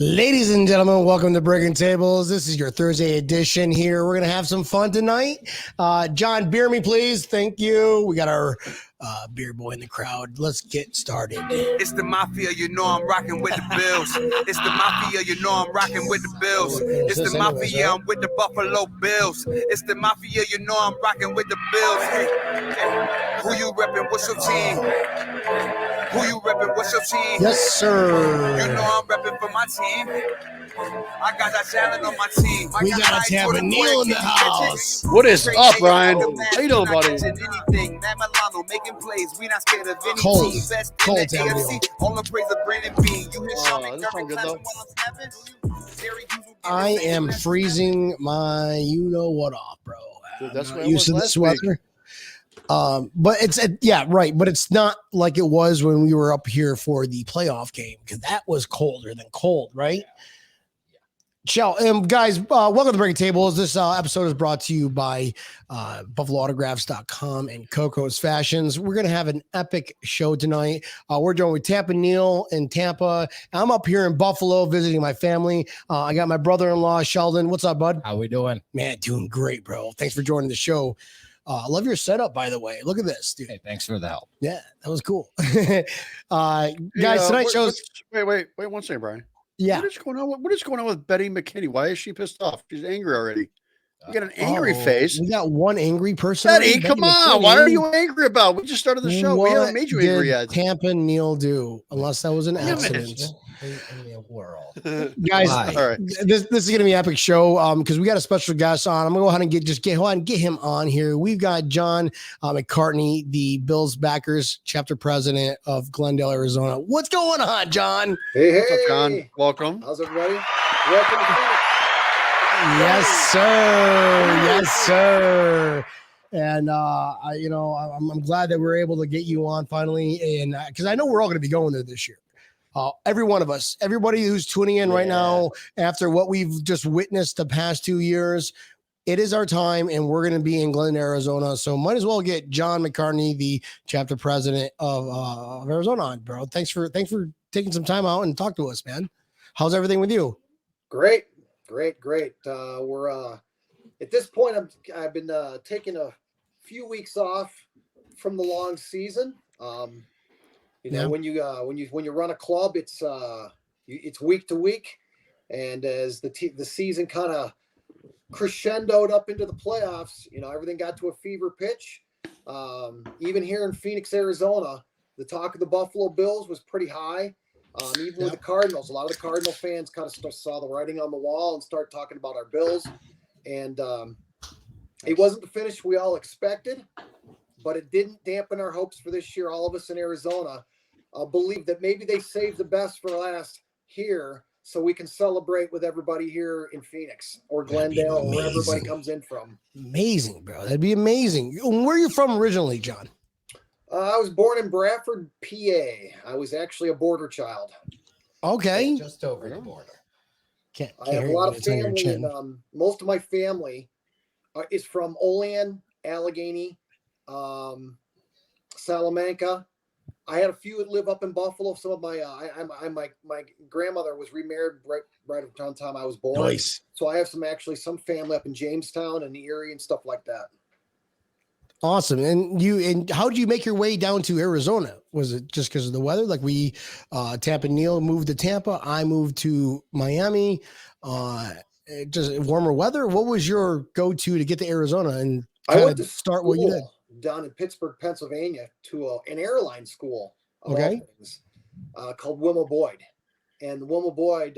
Ladies and gentlemen, welcome to Breaking Tables. This is your Thursday edition here. We're going to have some fun tonight. John, beer me, please. Thank you. We got our beer boy in the crowd. Let's get started. It's the Mafia, you know I'm rocking with the Bills. It's the Mafia, you know I'm rocking with the Bills. It's the Mafia, I'm with the Buffalo Bills. It's the Mafia, you know I'm rocking with the Bills. Hey, who you reppin'? What's your team? Who you reppin'? What's your team? Yes, sir. You know I'm reppin' for my team. I got that talent on my team. We got a Tampa Neal in the house. What is up, Brian? How you doing, buddy? Cold Tampa Neal. All the praise of Brandon Bean. You hear Sean this sound good, though. I am freezing my you-know-what off, bro. Dude, that's I'm what not it used to was this last weather. But it's yeah, right. But it's not like it was when we were up here for the playoff game, because that was colder than cold, right? Guys, welcome to Breaking Tables. This episode is brought to you by BuffaloAutographs.com and Coco's Fashions. We're going to have an epic show tonight. We're joined with Tampa Neal in Tampa. I'm up here in Buffalo visiting my family. I got my brother-in-law, Sheldon. What's up, bud? How we doing? Man, doing great, bro. Thanks for joining the show. I love your setup, by the way. Look at this, dude. Hey, thanks for the help. Yeah, that was cool. Guys, tonight's show's... Wait 1 second, Brian. Yeah. What is going on with Betty McKinney? Why is she pissed off? She's angry already. You got an angry face. We got one angry person. Betty, come on. What are you angry about? We just started the show. We haven't made you angry yet. Tampa Neal do, unless that was an accident. In the world. Guys, all right. This is going to be an epic show because we got a special guest on. I'm going to go ahead and get him on here. We've got John McCartney, the Bills Backers chapter president of Glendale, Arizona. What's going on, John? Hey, What's up, John? Welcome. How's everybody? Welcome to Phoenix. Yes, sir. Yes, sir. And I'm glad that we're able to get you on finally, and because I know we're all going to be going there this year. Every one of us, everybody who's tuning in right now, after what we've just witnessed the past 2 years, it is our time, and we're going to be in Glendale, Arizona. So might as well get John McCartney, the chapter president of Arizona, on, bro. Thanks for taking some time out and talk to us, man. How's everything with you? Great. We're at this point. I've been taking a few weeks off from the long season. When you run a club, it's week to week, and as the season kind of crescendoed up into the playoffs, everything got to a fever pitch. Even here in Phoenix, Arizona, the talk of the Buffalo Bills was pretty high. Even with the Cardinals, a lot of the Cardinal fans kind of saw the writing on the wall and started talking about our Bills, and it wasn't the finish we all expected. But it didn't dampen our hopes for this year. All of us in Arizona believe that maybe they saved the best for last here so we can celebrate with everybody here in Phoenix or Glendale or where everybody comes in from. Amazing, bro. That'd be amazing. Where are you from originally, John? I was born in Bradford, PA. I was actually a border child. Okay. Just over the border. I have a lot of family, and most of my family is from Olean, Allegheny, Salamanca. I had a few that live up in Buffalo. Some of my my grandmother was remarried right around the time I was born. Nice. So I have some family up in Jamestown and Erie and stuff like that. Awesome. And how did you make your way down to Arizona? Was it just because of the weather? Like Tampa Neal moved to Tampa. I moved to Miami. Just warmer weather. What was your go-to to get to Arizona and kind of start what you did? Down in Pittsburgh, Pennsylvania, to an airline school, okay, called Wilma Boyd. And Wilma Boyd,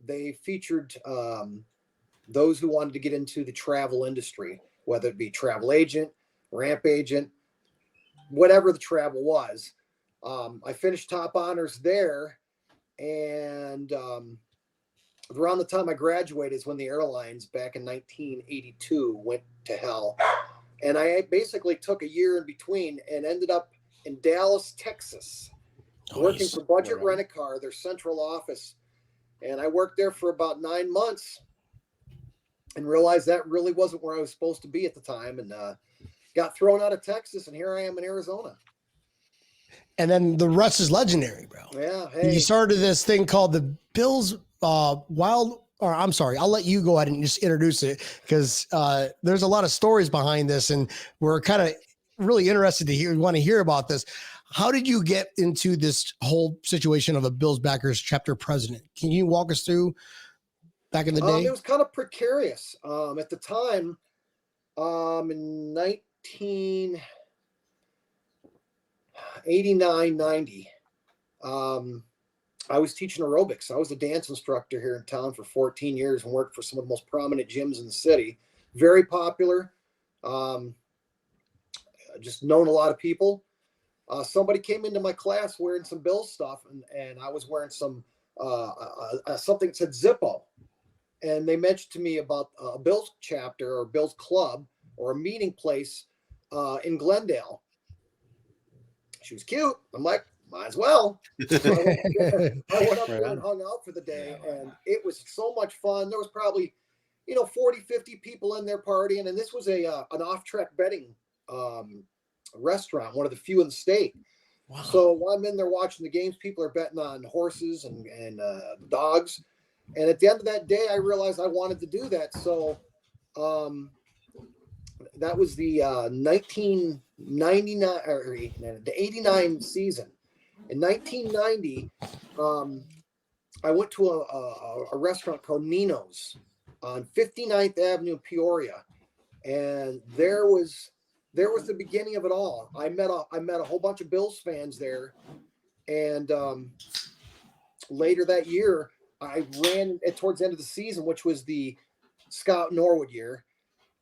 they featured those who wanted to get into the travel industry, whether it be travel agent, ramp agent, whatever the travel was. I finished top honors there, and around the time I graduated is when the airlines back in 1982 went to hell. And I basically took a year in between and ended up in Dallas, Texas, working for Budget Rent-A-Car, their central office. And I worked there for about 9 months and realized that really wasn't where I was supposed to be at the time, and got thrown out of Texas, and here I am in Arizona. And then the rest is legendary, bro. Yeah. Hey. You started this thing called the Bills I'm sorry, I'll let you go ahead and just introduce it because there's a lot of stories behind this, and we're kind of really interested to hear about this. How did you get into this whole situation of a Bills Backers chapter president? Can you walk us through back in the day? It was kind of precarious at the time. In 1989, 90, I was teaching aerobics. I was a dance instructor here in town for 14 years and worked for some of the most prominent gyms in the city. Very popular. Just known a lot of people. Somebody came into my class wearing some Bills stuff, and I was wearing some something that said Zippo. And they mentioned to me about a Bills chapter or Bills club or a meeting place in Glendale. She was cute. I'm like, might as well. So I went up there and hung out for the day, and it was so much fun. There was probably, 40, 50 people in there partying, and this was an off-track betting restaurant, one of the few in the state. Wow. So while I'm in there watching the games, people are betting on horses and dogs. And at the end of that day, I realized I wanted to do that. So that was the 1999 or the 89 season. In 1990, I went to a restaurant called Nino's on 59th Avenue in Peoria, and there was the beginning of it all. I met a whole bunch of Bills fans there, and later that year, I ran towards the end of the season, which was the Scott Norwood year.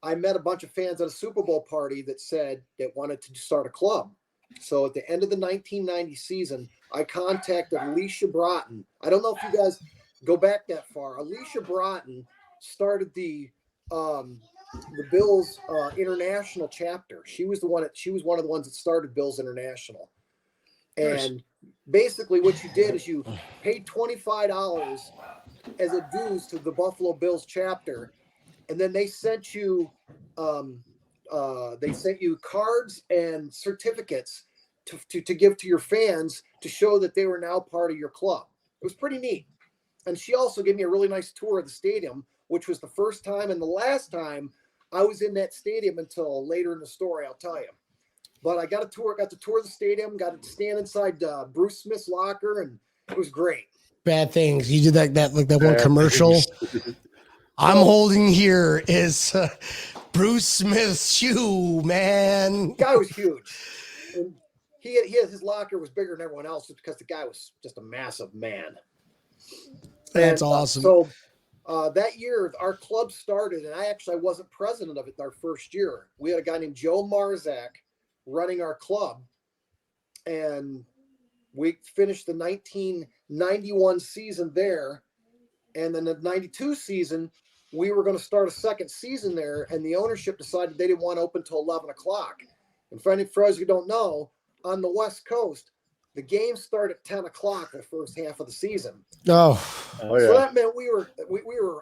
I met a bunch of fans at a Super Bowl party that said they wanted to start a club. So at the end of the 1990 season, I contacted Alicia Broughton. I don't know if you guys go back that far. Alicia Broughton started the Bills International chapter. She was one of the ones that started Bills International. And basically what you did is you paid $25 as a dues to the Buffalo Bills chapter, and then they sent you cards and certificates to give to your fans to show that they were now part of your club. It was pretty neat. And she also gave me a really nice tour of the stadium, which was the first time and the last time I was in that stadium until later in the story, I'll tell you. But I got to tour the stadium, got to stand inside Bruce Smith's locker, and it was great. Bad things. You did that one commercial. I'm holding here is Bruce Smith's shoe, man. The guy was huge. And his locker was bigger than everyone else just because the guy was just a massive man. That's awesome. So that year, our club started, and I wasn't president of it our first year. We had a guy named Joe Marzak running our club, and we finished the 1991 season there, and then the 92 season we were going to start a second season there, and the ownership decided they didn't want to open until 11 o'clock. And for those who don't know, on the West Coast, the games start at 10 o'clock the first half of the season. Oh yeah. So that meant we were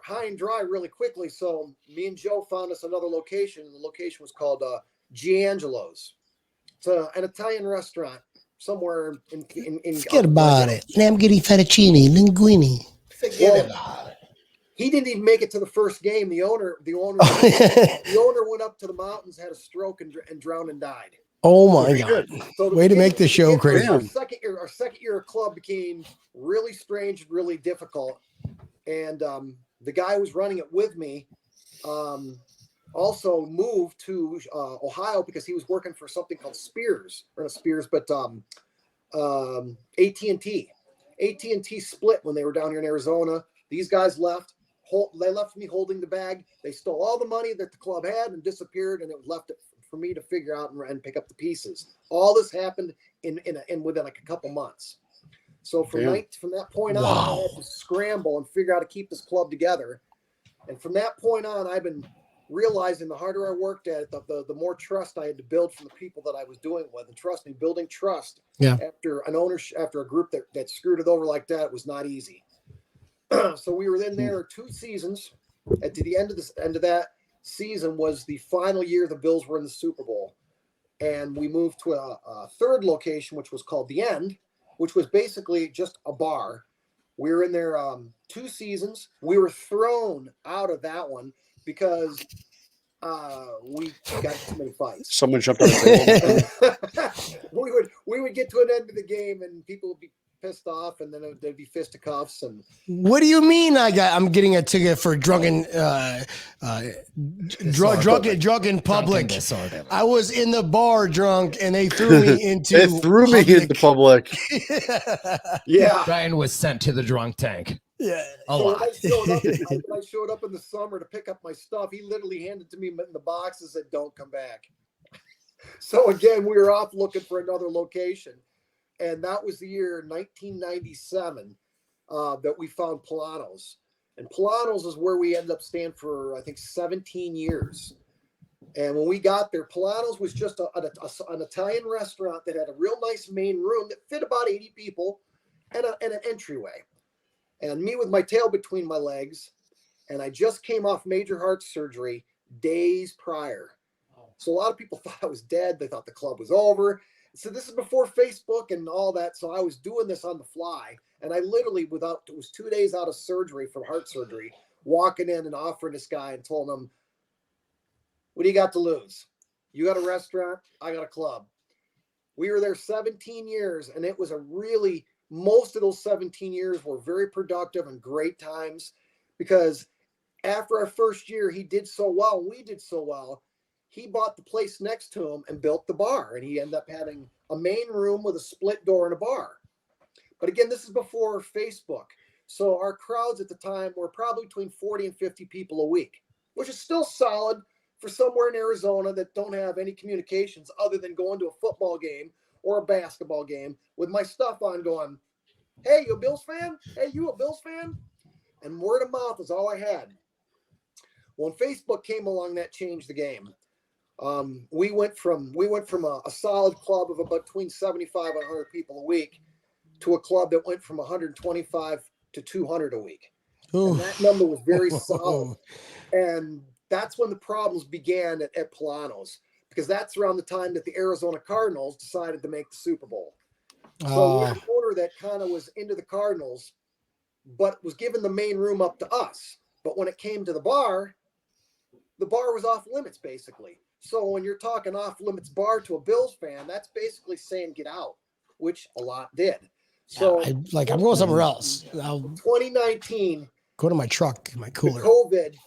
high and dry really quickly. So me and Joe found us another location, and the location was called Giangelo's. It's an Italian restaurant somewhere in forget about it. Lamborghini fettuccine, linguine. Forget about it. He didn't even make it to the first game. The owner went up to the mountains, had a stroke, and drowned and died. Oh my God! So way to make the show crazy. Our second year of club became really strange, really difficult, and the guy who was running it with me also moved to Ohio because he was working for something called AT&T. AT&T split when they were down here in Arizona. These guys left. They left me holding the bag. They stole all the money that the club had and disappeared, and it was left for me to figure out and pick up the pieces. All this happened in within like a couple months. So from that point on, I had to scramble and figure out how to keep this club together. And from that point on, I've been realizing the harder I worked at it, the more trust I had to build from the people that I was doing it with. And trust me, building trust after a group that screwed it over like that was not easy. So we were in there 2 seasons. At the end of that season was the final year the Bills were in the Super Bowl. And we moved to a third location, which was called The End, which was basically just a bar. We were in there 2 seasons. We were thrown out of that one because we got too many fights. Someone jumped on the table. we would get to an end of the game and people would be pissed off, and then there'd be fisticuffs. And what do you mean? I'm getting a ticket for drunken public disorder. I was in the bar drunk, and they threw me into. They threw me into public. Yeah, Ryan was sent to the drunk tank. Yeah, a so lot. when I showed up in the summer to pick up my stuff, he literally handed to me in the box and said, "Don't come back." So again, we were off looking for another location. And that was the year 1997 that we found Polano's. And Polano's is where we ended up staying for, I think, 17 years. And when we got there, Polano's was just an Italian restaurant that had a real nice main room that fit about 80 people and an entryway. And me with my tail between my legs. And I just came off major heart surgery days prior. So a lot of people thought I was dead. They thought the club was over. So this is before Facebook and all that. So I was doing this on the fly. And I literally, it was 2 days out of surgery from heart surgery, walking in and offering this guy and told him, "What do you got to lose? You got a restaurant, I got a club." We were there 17 years, and it was most of those 17 years were very productive and great times, because after our first year, he did so well, and we did so well. He bought the place next to him and built the bar, and he ended up having a main room with a split door and a bar. But again, this is before Facebook. So our crowds at the time were probably between 40 and 50 people a week, which is still solid for somewhere in Arizona that don't have any communications other than going to a football game or a basketball game with my stuff on going, "Hey, you a Bills fan? Hey, you a Bills fan?" And word of mouth is all I had. When Facebook came along, that changed the game. We went from a solid club of about between 75 and 100 people a week to a club that went from 125 to 200 a week. Ooh. And that number was very solid. And that's when the problems began at Polano's, because that's around the time that the Arizona Cardinals decided to make the Super Bowl. So we had an owner that kind of was into the Cardinals, but was giving the main room up to us. But when it came to the bar was off limits, basically. So when you're talking off limits bar to a Bills fan, that's basically saying get out, which a lot did. So I'm going somewhere else. I'll 2019, go to my truck, my cooler. COVID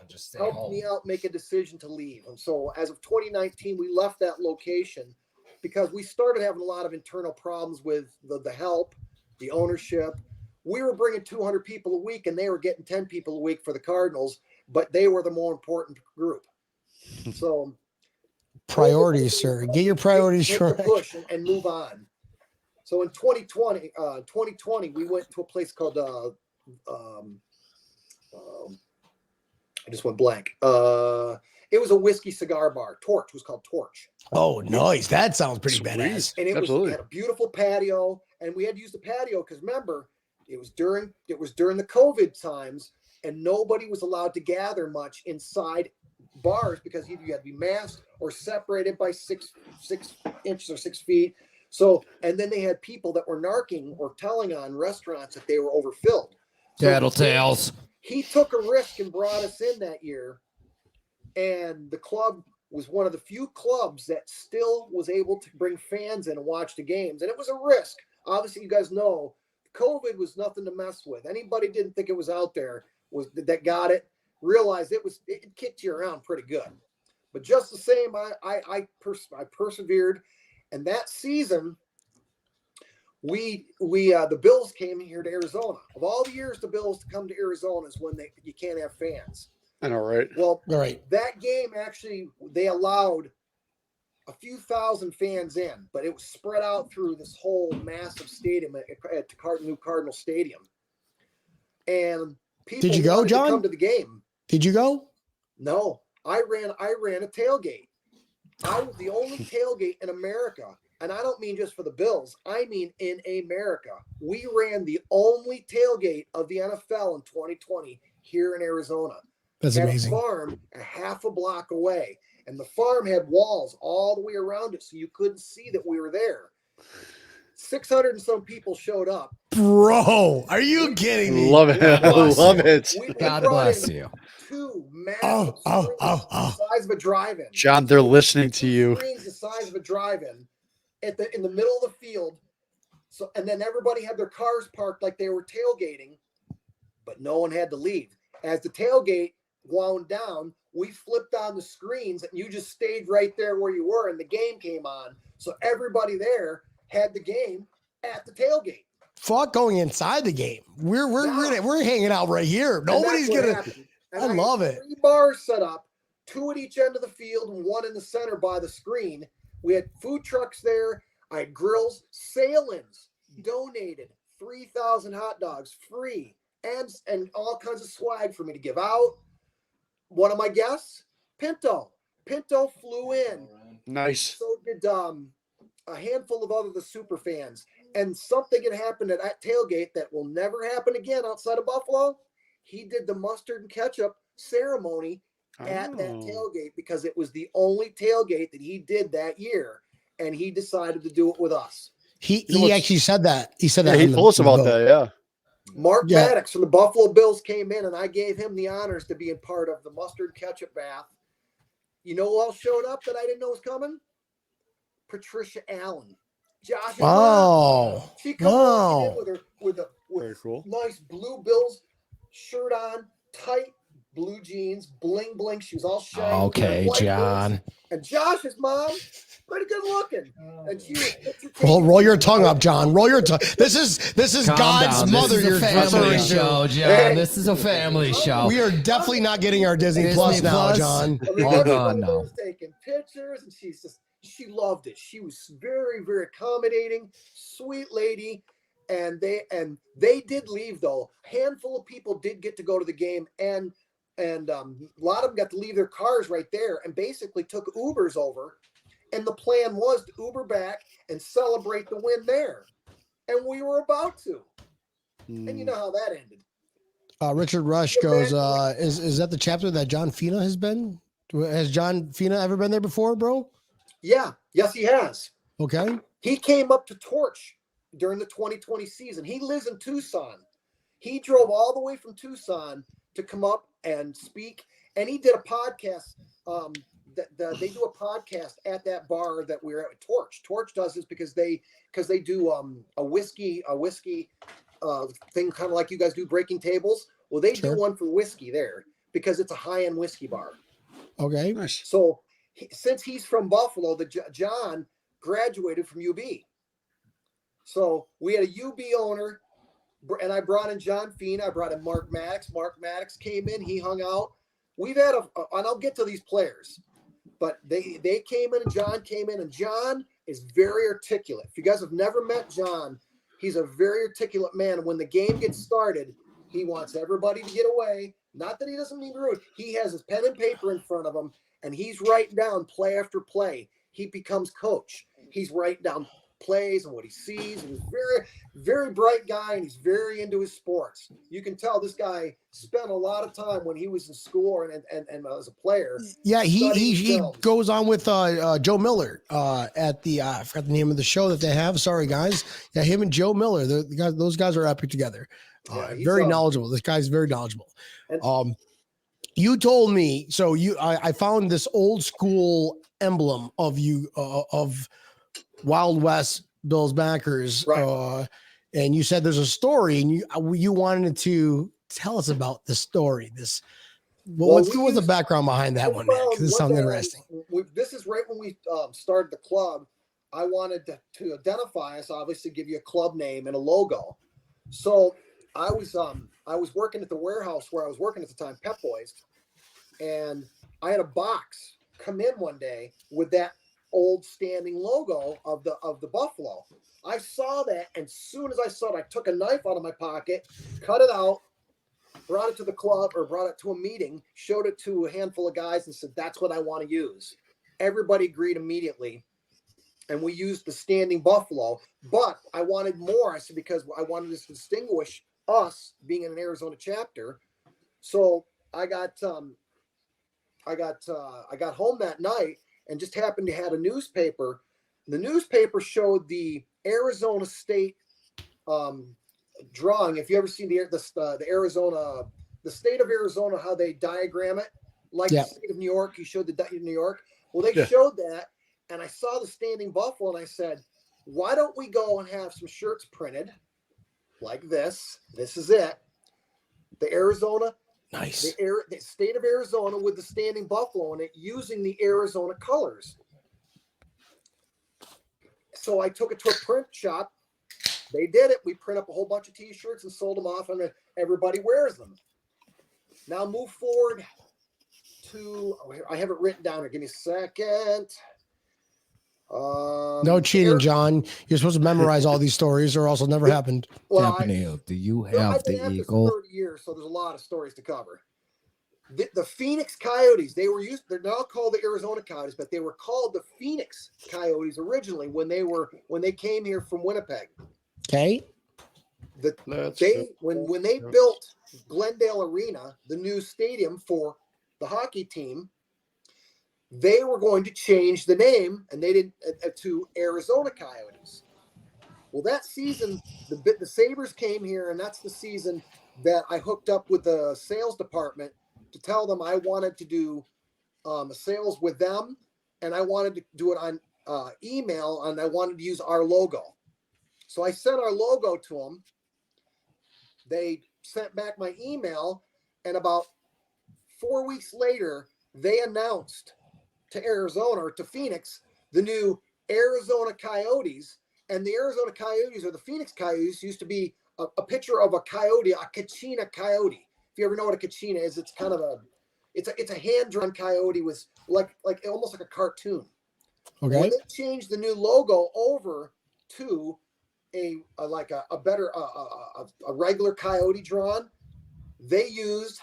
Just stay helped home. me out make a decision to leave. And so as of 2019, we left that location because we started having a lot of internal problems with the help, the ownership. We were bringing 200 people a week, and they were getting 10 people a week for the Cardinals, but they were the more important group. So Priorities, sir. Get your priorities hit the right. push and move on. So in 2020, we went to a place called I just went blank. It was a whiskey cigar bar. Torch. It was called Torch. Oh, nice. That sounds pretty Sweet. badass. And it Absolutely. had a beautiful patio, and we had to use the patio because remember, it was during the COVID times, and nobody was allowed to gather much inside bars because either you had to be masked or separated by 6 inches or 6 feet. So, and then they had people that were narking or telling on restaurants that they were overfilled. So Tattletales. he took a risk and brought us in that year, and the club was one of the few clubs that still was able to bring fans in and watch the games. And it was a risk. Obviously, you guys know COVID was nothing to mess with. Anybody didn't think it was out there that got it, realized it kicked you around pretty good. But just the same, I persevered. And that season, the Bills came here to Arizona. Of all the years the Bills to come to Arizona is when you can't have fans. I know, right? Well, All right. that game actually, they allowed a few thousand fans in, but it was spread out through this whole massive stadium at New Cardinal Stadium. And people Did you go, wanted to John? come to the game. Did you go? No, I ran a tailgate. I was the only tailgate in America. And I don't mean just for the Bills. I mean in America. We ran the only tailgate of the NFL in 2020 here in Arizona. That's Had amazing. a farm a half a block away. And the farm had walls all the way around it, so you couldn't see that we were there. 600 and some people showed up. Bro, are you kidding me? Love it. I bless love you. it. We God brought bless in you. 2 massive Oh, screens oh. the size of a drive-in. John, they're listening to 2 you. screens the size of a drive-in in the middle of the field. So and then everybody had their cars parked like they were tailgating, but no one had to leave. As the tailgate wound down, we flipped on the screens and you just stayed right there where you were and the game came on. So everybody there had the game at the tailgate. Fuck going inside the game. We're hanging out right here. Nobody's And that's what gonna. happened. And I love had it. 3 bars set up, 2 at each end of the field and 1 in the center by the screen. We had food trucks there. I had grills. Salins donated 3,000 hot dogs free and all kinds of swag for me to give out. One of my guests, Pinto. Pinto flew in. Nice. So did a handful of other the super fans. And something had happened at that tailgate that will never happen again outside of Buffalo. He did the mustard and ketchup ceremony at that tailgate because it was the only tailgate that he did that year. And he decided to do it with us. He actually said that. He said that. Yeah, he in told us the about vote. that. Yeah. Mark Yeah. Maddox from the Buffalo Bills came in and I gave him the honors to be a part of the mustard ketchup bath. You know who else showed up that I didn't know was coming? Patricia Allen. Josh's mom. Oh, She come walking in wow. with her with Very cool. nice blue Bills shirt on, tight blue jeans, bling bling. She was all shiny. with her Okay, white boots. John. And Josh's mom, pretty good looking. And she was Roll your tongue up, John. Roll your tongue. This is Calm God's down. mother. This You're is a family referring show, to. John. Hey. This is a family show. We are definitely not getting our Disney, Disney Plus now, Plus? John. I mean, Hold everybody on there now. was taking pictures, and she loved it. She was very, very accommodating, sweet lady, and they did leave though. Handful of people did get to go to the game, and a lot of them got to leave their cars right there, and basically took Ubers over. And the plan was to Uber back and celebrate the win there, and we were about to. And you know how that ended. Richard Rush goes, is that the chapter that John Fina has been? Has John Fina ever been there before, bro? Yeah, yes, he has. Okay. He came up to Torch during the 2020 season. He lives in Tucson. He drove all the way from Tucson to come up and speak. And he did a podcast. They do a podcast at that bar that we're at. Torch. Torch does this because they do a whiskey thing, kind of like you guys do Breaking Tables. Well, they do one for whiskey there because it's a high-end whiskey bar. Okay. Nice. So since he's from Buffalo, John graduated from UB. So we had a UB owner, and I brought in John Fina. I brought in Mark Maddox. Mark Maddox came in. He hung out. We've had and I'll get to these players, but they came in and John came in, and John is very articulate. If you guys have never met John, he's a very articulate man. When the game gets started, he wants everybody to get away. Not that he doesn't mean rude. He has his pen and paper in front of him, and he's writing down play after play. He becomes coach. He's writing down plays and what he sees. He's a very, very bright guy, and he's very into his sports. You can tell this guy spent a lot of time when he was in school and as a player. Yeah, he film. goes on with Joe Miller at the I forgot the name of the show that they have. Sorry, guys. Yeah, him and Joe Miller. Those guys are epic together. Yeah, Very knowledgeable. This guy's very knowledgeable. You told me, so I found this old school emblem of you of Wild West Bills Backers, right. And you said there's a story, and you wanted to tell us about the story. What's the background behind that one, man? Because this sounds interesting. This is right when we started the club. I wanted to identify us, obviously, give you a club name and a logo. So I was working at the warehouse where I was working at the time, Pep Boys, and I had a box come in one day with that old standing logo of the Buffalo. I saw that, and as soon as I saw it, I took a knife out of my pocket, cut it out, brought it to the club or brought it to a meeting, showed it to a handful of guys, and said, "That's what I want to use." Everybody agreed immediately, and we used the standing Buffalo. But I wanted more. I said, because I wanted to distinguish us being in an Arizona chapter. So I got home that night and just happened to have a newspaper. The newspaper showed the Arizona State drawing. If you ever see the Arizona, the state of Arizona, how they diagram it, like the state of New York, you showed the New York. Well, they showed that, and I saw the standing buffalo, and I said, why don't we go and have some shirts printed like this? This is it. The Arizona, Nice. the state of Arizona with the standing buffalo in it, using the Arizona colors. So I took it to a print shop. They did it. We print up a whole bunch of T-shirts and sold them off, and everybody wears them. Now move forward to, I have it written down here. Give me a second. No cheating, John. You're supposed to memorize all these stories, or else it'll never happened. Well, Campanile, do you I've have been the at this eagle? 30 years, so there's a lot of stories to cover. The Phoenix Coyotes, they're now called the Arizona Coyotes, but they were called the Phoenix Coyotes originally when they came here from Winnipeg. Okay. When they built Glendale Arena, the new stadium for the hockey team, they were going to change the name, and they didn't to Arizona Coyotes. Well, that season, the Sabres came here, and that's the season that I hooked up with the sales department to tell them I wanted to do sales with them, and I wanted to do it on email, and I wanted to use our logo. So I sent our logo to them. They sent back my email, and about 4 weeks later, they announced to Arizona, or to Phoenix, the new Arizona Coyotes. And the Arizona Coyotes, or the Phoenix Coyotes, used to be a picture of a coyote, a Kachina coyote. If you ever know what a Kachina is, it's kind of it's a hand-drawn coyote with like almost like a cartoon. Okay. When they changed the new logo over to a regular coyote drawn, they used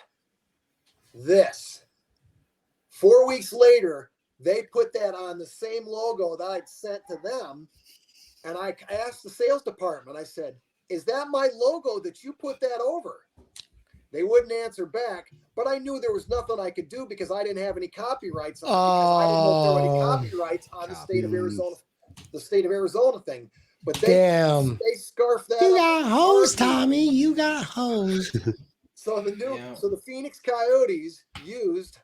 this. 4 weeks later, they put that on the same logo that I'd sent to them. And I asked the sales department, I said, is that my logo that you put that over? They wouldn't answer back, but I knew there was nothing I could do because I didn't have any copyrights on it, because I didn't know if there were any copyrights on the state of Arizona thing. But they scarfed that. You got hosed, Tommy. You got hosed. So the Phoenix Coyotes used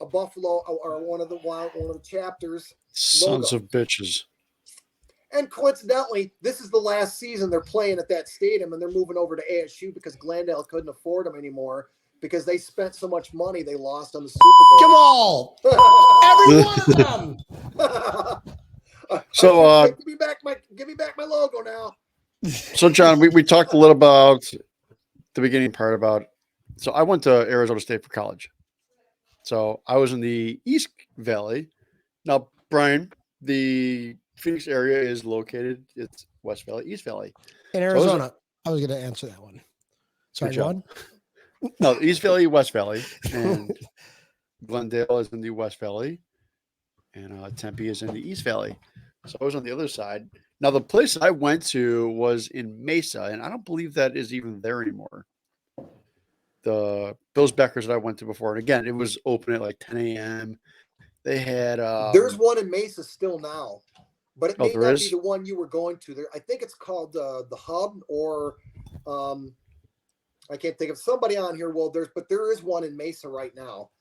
a buffalo, or one of the chapters. Sons of bitches. And coincidentally, this is the last season they're playing at that stadium, and they're moving over to ASU because Glendale couldn't afford them anymore because they spent so much money they lost on the Super Bowl. Come on, every one of them. So give me back my logo now. So John, we talked a little about the beginning part about. So I went to Arizona State for college. So I was in the East Valley. Now, Brian, the Phoenix area is located. It's West Valley, East Valley. In Arizona. I was going to answer that one. Sorry, John. No, East Valley, West Valley. And Glendale is in the West Valley. And Tempe is in the East Valley. So I was on the other side. Now, the place I went to was in Mesa, and I don't believe that is even there anymore. The Bills Backers that I went to before. And again, it was open at like 10 a.m. They had there's one in Mesa still now, but it may not is? be the one you were going to. There, I think it's called the Hub, or I can't think of somebody on here. Well, there is one in Mesa right now,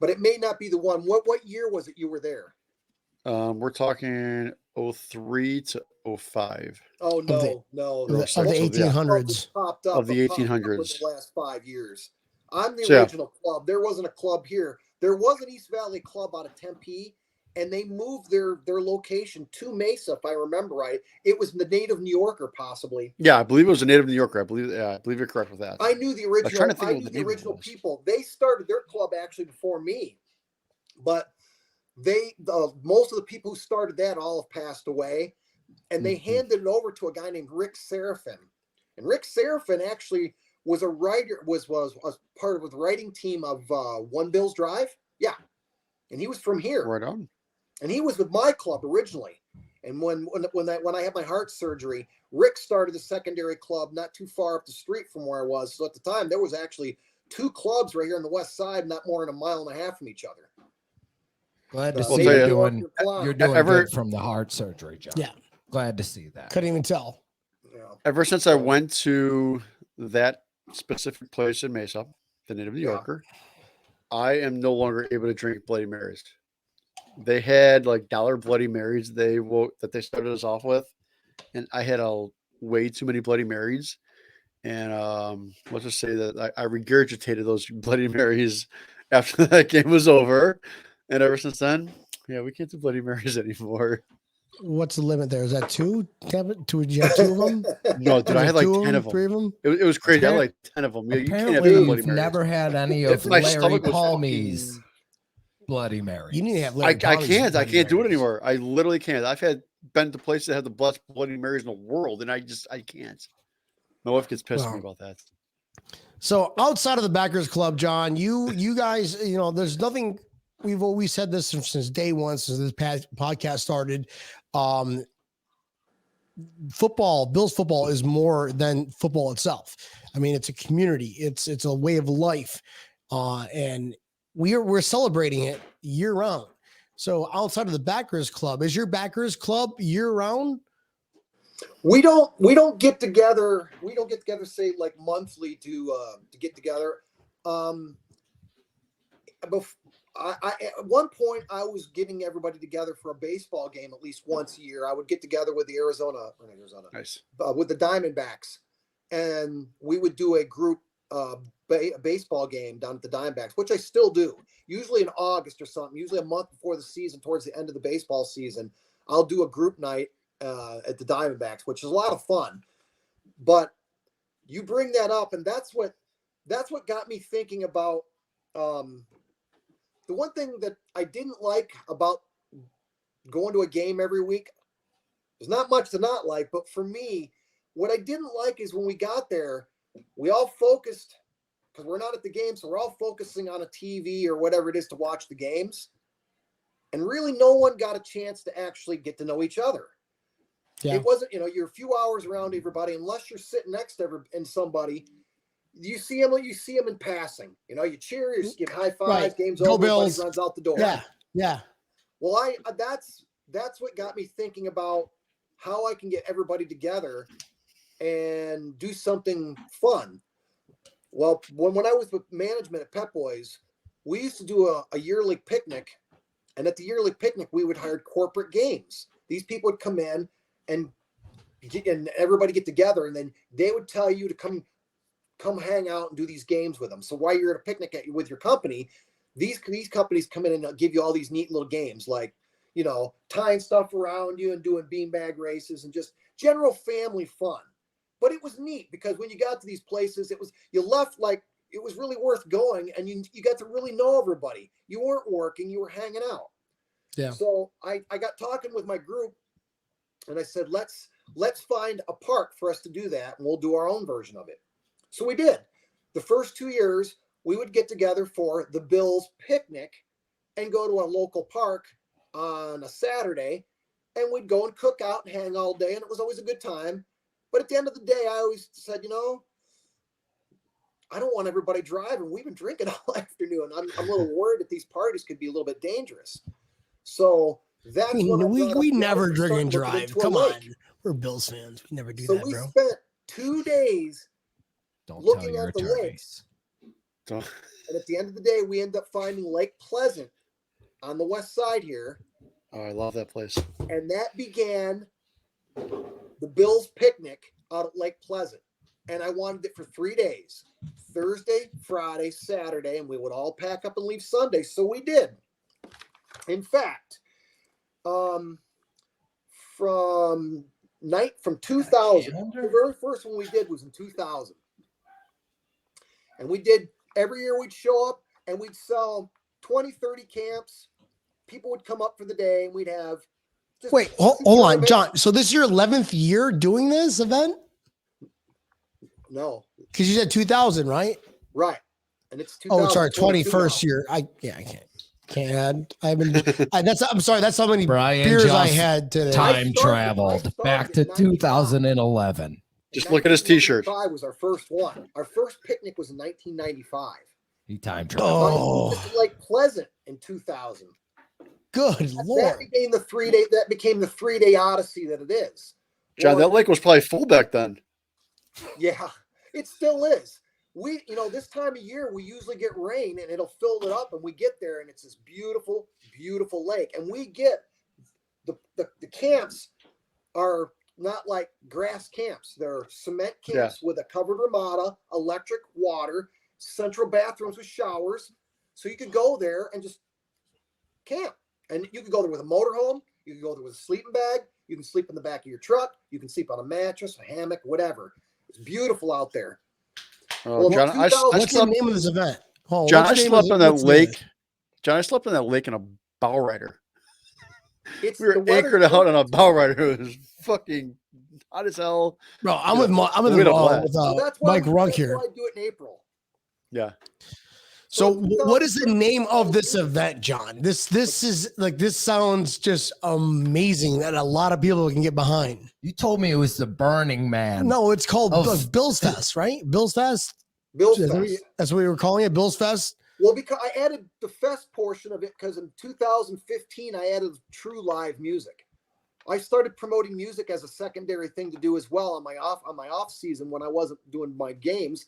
but it may not be the one. What year was it you were there? We're talking 03 to 05. Oh no. Of the 1800s. Popped up Of the 1800s. In the last 5 years. I'm the original club. There wasn't a club here. There was an East Valley club out of Tempe, and they moved their location to Mesa, if I remember right. It was the Native New Yorker, possibly. Yeah, I believe it was a Native New Yorker. I believe you're correct with that. I knew the original people. They started their club actually before me, but most of the people who started that all have passed away, and they handed it over to a guy named Rick Seraphin. And Rick Seraphin actually was a writer, was part of the writing team of One Bills Drive. Yeah. And he was from here. Right on. And he was with my club originally. And when I had my heart surgery, Rick started a secondary club not too far up the street from where I was. So at the time, there was actually 2 clubs right here on the west side, not more than a mile and a half from each other. Glad to see you're doing good from the heart surgery, John. Yeah. Glad to see that. Couldn't even tell. Yeah. Ever since I went to that specific place in Mesa, the Native New Yorker, I am no longer able to drink Bloody Marys. They had like dollar Bloody Marys that they started us off with, and I had way too many Bloody Marys. And let's just say that I regurgitated those Bloody Marys after that game was over. And ever since then, we can't do Bloody Marys anymore. What's the limit there? Is that two? Did you have two of them? No, dude, I had like 10 of them. 3 of them? It was crazy. I had like 10 of them. You can't have Apparently, Bloody you've Marys. never had any of My Larry stomach was Palmy's Bloody Mary. You need to have I Larry can't do it Marys. anymore. I literally can't. I've been to places that have the best Bloody Marys in the world, and I can't. My wife gets pissed at me about that. So outside of the Backers Club, John, you guys, there's nothing. We've always said this since day one, since this podcast started. Bills football is more than football itself. I mean, it's a community. It's a way of life, and we're celebrating it year round. So outside of the Backers Club, is your Backers Club year round? We don't get together. We don't get together, say, like monthly to get together. At one point, I was getting everybody together for a baseball game at least once a year. I would get together with the Nice. With the Diamondbacks, and we would do a group baseball game down at the Diamondbacks, which I still do. Usually in August or something. Usually a month before the season, towards the end of the baseball season, I'll do a group night at the Diamondbacks, which is a lot of fun. But you bring that up, and that's what got me thinking about. The one thing that I didn't like about going to a game every week, there's not much to not like, but for me, what I didn't like is when we got there, we all focused, because we're not at the game, so we're all focusing on a TV or whatever it is to watch the games. And really no one got a chance to actually get to know each other. Yeah. It wasn't, you're a few hours around everybody, unless you're sitting next to somebody. You see them in passing. You cheer, you give high fives, right. Game's over, everybody runs out the door. Yeah. Well, that's what got me thinking about how I can get everybody together and do something fun. Well, when I was with management at Pep Boys, we used to do a yearly picnic, and at the yearly picnic, we would hire corporate games. These people would come in and everybody get together, and then they would tell you to come hang out and do these games with them. So while you're at a picnic with your company, these companies come in and give you all these neat little games, like, tying stuff around you and doing beanbag races and just general family fun. But it was neat because when you got to these places, you left like it was really worth going, and you got to really know everybody. You weren't working, you were hanging out. Yeah. So I got talking with my group, and I said, let's find a park for us to do that, and we'll do our own version of it. So we did. The first 2 years, we would get together for the Bills picnic and go to a local park on a Saturday, and we'd go and cook out and hang all day, and it was always a good time. But at the end of the day, I always said, I don't want everybody driving. We've been drinking all afternoon. I'm a little worried that these parties could be a little bit dangerous. So that's we never drink and drive. Come on. We're Bills fans. We never do that, bro. So we spent 2 days looking at the lakes. And at the end of the day, we end up finding Lake Pleasant on the west side here. Oh, I love that place. And that began the Bills picnic out at Lake Pleasant. And I wanted it for 3 days, Thursday, Friday, Saturday, and we would all pack up and leave Sunday. So we did. In fact, from 2000, the very first one we did was in 2000. And we did, every year we'd show up and we'd sell 20, 30 camps. People would come up for the day, and we'd have. Wait, hold on, John. So this is your 11th year doing this event? No. Because you said 2000, right? Right. And it's 2000. Oh, sorry, 21st year. I can't add. I'm sorry, that's how many beers I had today. Time traveled back to 2011. Just look at his t-shirt. 1995 was our first one. Our first picnic was in 1995. He time traveled. Oh, Lake Pleasant in 2000. Good Lord! That became the 3 day. That became the 3 day odyssey that it is. John, that lake was probably full back then. Yeah, it still is. We, this time of year, we usually get rain and it'll fill it up, and we get there and it's this beautiful, beautiful lake. And we get the camps are not like grass camps. They're cement camps with a covered ramada, electric water, central bathrooms with showers. So you could go there and just camp. And you can go there with a motorhome. You can go there with a sleeping bag. You can sleep in the back of your truck. You can sleep on a mattress, a hammock, whatever. It's beautiful out there. Oh, John, what's the name of this event? John, I slept on that lake. John, I slept on that lake in a bow rider. We were anchored out on a bow rider. It was fucking hot as hell. Bro, I'm with Mike Runk here. That's why I do it in April. Yeah. So what is the name of this event, John? This is like, this sounds just amazing that a lot of people can get behind. You told me it was the Burning Man. No, it's called Bills Fest, right? Bills Fest. Bills Fest. That's what we were calling it, Bills Fest. Well, because I added the fest portion of it because in 2015 I added true live music. I started promoting music as a secondary thing to do as well on my off season when I wasn't doing my games.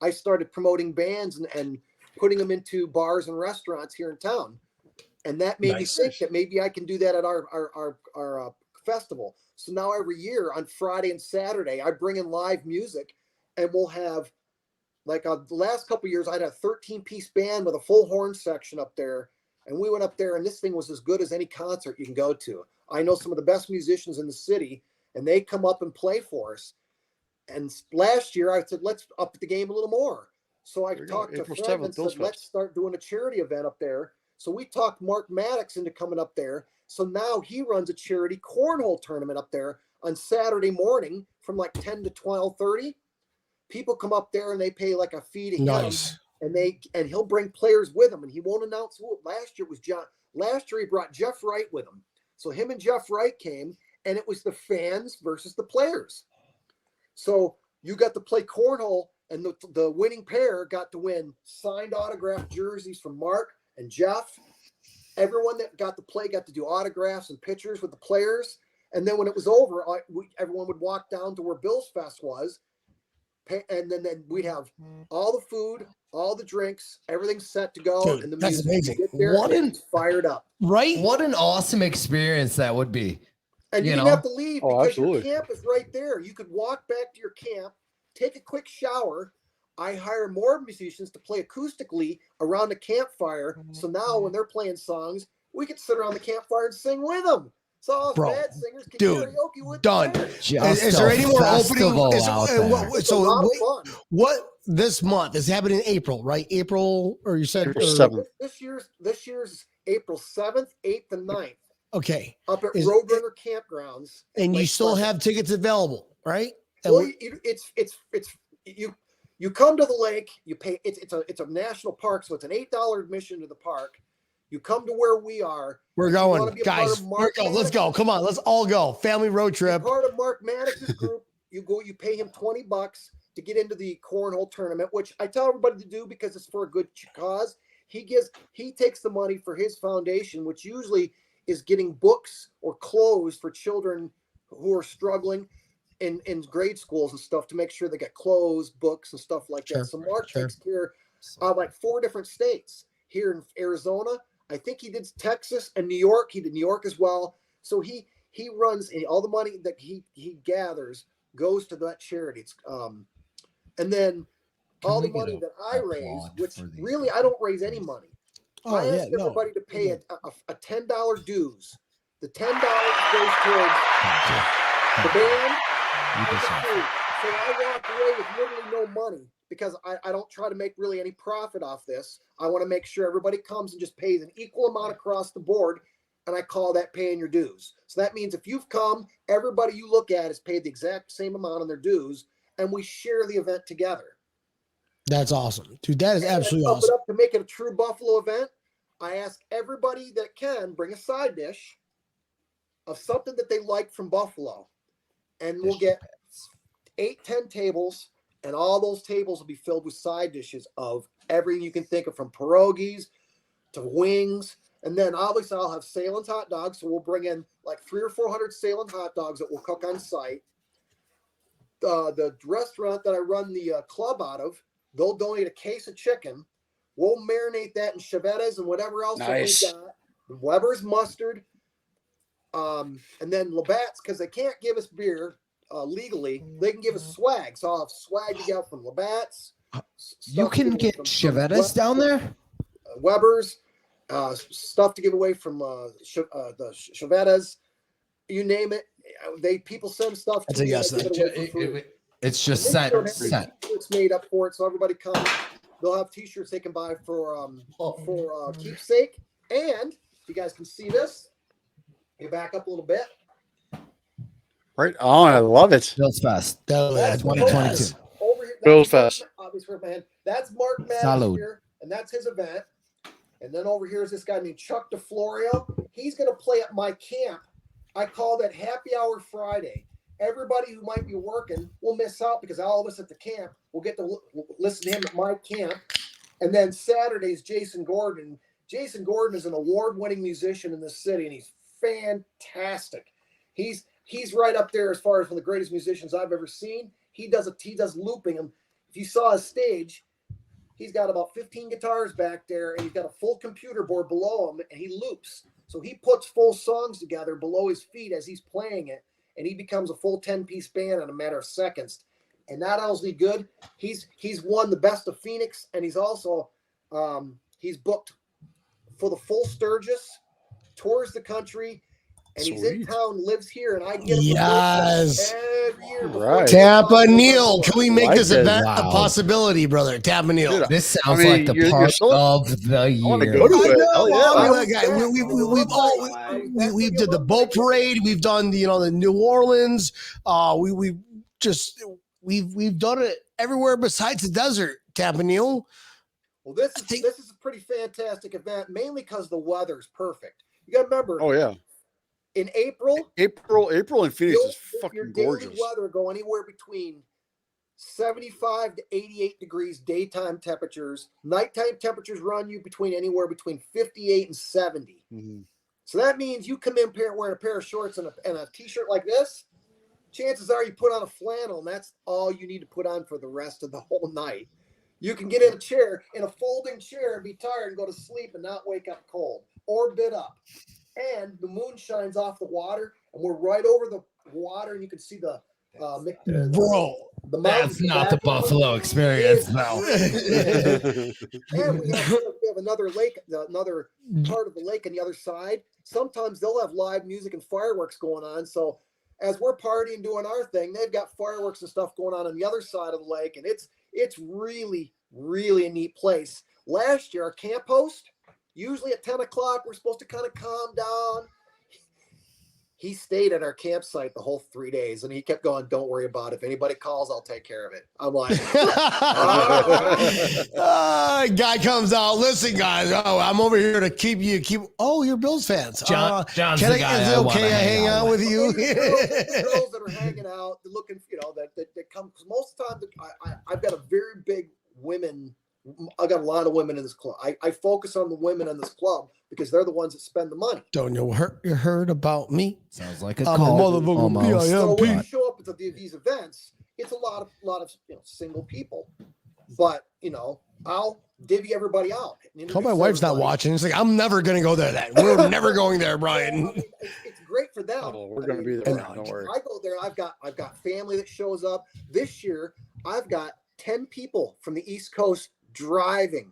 I started promoting bands and putting them into bars and restaurants here in town, and that made me think that maybe I can do that at our festival. So now every year on Friday and Saturday I bring in live music, and we'll have. Like the last couple of years, I had a 13-piece band with a full horn section up there. And we went up there, and this thing was as good as any concert you can go to. I know some of the best musicians in the city, and they come up and play for us. And last year, I said, let's up the game a little more. So I talked to Fred and said, let's start doing a charity event up there. So we talked Mark Maddox into coming up there. So now he runs a charity cornhole tournament up there on Saturday morning from like 10 to 12:30. People come up there and they pay like a fee to him, and he'll bring players with him, and he won't announce who. Last year was John. Last year he brought Jeff Wright with him, so him and Jeff Wright came, and it was the fans versus the players. So you got to play cornhole, and the winning pair got to win signed autographed jerseys from Mark and Jeff. Everyone that got to play got to do autographs and pictures with the players, and then when it was over, everyone would walk down to where Bills Fest was. And then we'd have all the food, all the drinks, everything set to go. Dude, and the that's music. amazing. Fired up. Right? What an awesome experience that would be. And you didn't have to leave because your camp is right there. You could walk back to your camp, take a quick shower. I hire more musicians to play acoustically around the campfire. So now when they're playing songs, we can sit around the campfire and sing with them. So bad singers can karaoke with done. Is there any more opening? What this month is happening in April, right? April, or you said April 7th. This year's April 7th, 8th, and 9th. Okay. Up at Roadrunner Campgrounds. And you still have tickets available, right? Well, you come to the lake, you pay. It's a national park, so it's an $8 admission to the park. You come to where we are. We're going, guys. Let's go. Come on, let's all go. Family road trip. Part of Mark Maddox's group. You pay him $20 to get into the cornhole tournament, which I tell everybody to do because it's for a good cause. He takes the money for his foundation, which usually is getting books or clothes for children who are struggling in grade schools and stuff, to make sure they get clothes, books, and stuff like that. So Mark takes care of like 4 different states. Here in Arizona, I think he did Texas and New York. He did New York as well. So he runs, and all the money that he gathers goes to that charity. It's and then all the money that I raise, which really I don't raise any money. I ask everybody to pay a $10 dues. The $10 goes towards the band and the food. So I walk away with literally no money, because I don't try to make really any profit off this. I want to make sure everybody comes and just pays an equal amount across the board, and I call that paying your dues. So that means if you've come, everybody you look at has paid the exact same amount on their dues, and we share the event together. That's awesome. Dude, that is absolutely awesome. To make it a true Buffalo event, I ask everybody that can bring a side dish of something that they like from Buffalo, and we'll get 8-10 tables. And all those tables will be filled with side dishes of everything you can think of, from pierogies to wings. And then obviously I'll have Salen's hot dogs. So we'll bring in like 300 or 400 Salem hot dogs that we'll cook on site. the restaurant that I run the club out of, they'll donate a case of chicken. We'll marinate that in chevetas and whatever else that Nice. we've got. Weber's mustard, and then Labatt's, because they can't give us beer legally. They can give us swag. So I'll have swag to get from Labatt's. You can get chevetas down there? Weber's, stuff to give away from the chevetas. You name it. People send stuff to me. It's just set. It's made up for it, so everybody comes. They'll have T-shirts they can buy for keepsake. And if you guys can see this, you back up a little bit. Right on, I love it. Bills Fest. That's 2022. Over here, Bills Fest. Obviously, my hand. That's Mark Madden Salud. here, and that's his event. And then over here is this guy named Chuck DeFlorio. He's going to play at my camp. I call that Happy Hour Friday. Everybody who might be working will miss out because all of us at the camp will get to listen to him at my camp. And then Saturday's Jason Gordon. Jason Gordon is an award-winning musician in this city, and he's fantastic. He's right up there as far as one of the greatest musicians I've ever seen. He does looping. If you saw his stage, he's got about 15 guitars back there, and he's got a full computer board below him, and he loops. So he puts full songs together below his feet as he's playing it, and he becomes a full 10-piece band in a matter of seconds. And not only good, he's won the Best of Phoenix, and he's also he's booked for the full Sturgis, tours the country, and he's in town, lives here, and I get him every year. Right. Tampa Neal, can we make Like this it. event a Wow. possibility, brother? Tampa Neal. Dude, This sounds I mean, like the you're part so- of the I want to year. go to I it. know, Hell I yeah. know, we did the boat parade. We've done the New Orleans. We've done it everywhere besides the desert. Tampa Neal. Well, this is a pretty fantastic event, mainly because the weather's perfect. You got to remember, Oh yeah. in April April in Phoenix is your fucking daily gorgeous. weather go anywhere between 75 to 88 degrees daytime temperatures. Nighttime temperatures run you anywhere between 58 and 70. Mm-hmm. So that means you come in wearing a pair of shorts and a t-shirt like this. Chances are you put on a flannel, and that's all you need to put on for the rest of the whole night. You can get in a folding chair, and be tired and go to sleep and not wake up cold or bit up. And the moon shines off the water, and we're right over the water, and you can see the Bro. the mountains That's in not the background. Buffalo experience, though. And we have another lake, another part of the lake on the other side. Sometimes they'll have live music and fireworks going on. So as we're partying, doing our thing, they've got fireworks and stuff going on the other side of the lake, and it's really, really a neat place. Last year, our camp host, usually at 10 o'clock, we're supposed to kind of calm down. He stayed at our campsite the whole 3 days, and he kept going, "Don't worry about it. If anybody calls, I'll take care of it." I'm like, guy comes out. Listen, guys. Oh, I'm over here to keep. Oh, you're Bills fans. John's can the guy Is I it wanna okay I hang out with you? girls that are hanging out, they're looking, that come. Because most of the time, I've got a very big women. I got a lot of women in this club. I focus on the women in this club because they're the ones that spend the money. Don't you heard about me? Sounds like a I'm a cult. motherfucking Almost. So when PIMP. you show up at these events, it's a lot of single people. But I'll divvy everybody out. Hope my wife's not watching. It's like, I'm never gonna go there. We're never going there, Brian. It's great for them. Oh, we're gonna be there. Don't worry. I go there. I've got family that shows up. This year, I've got 10 people from the East Coast driving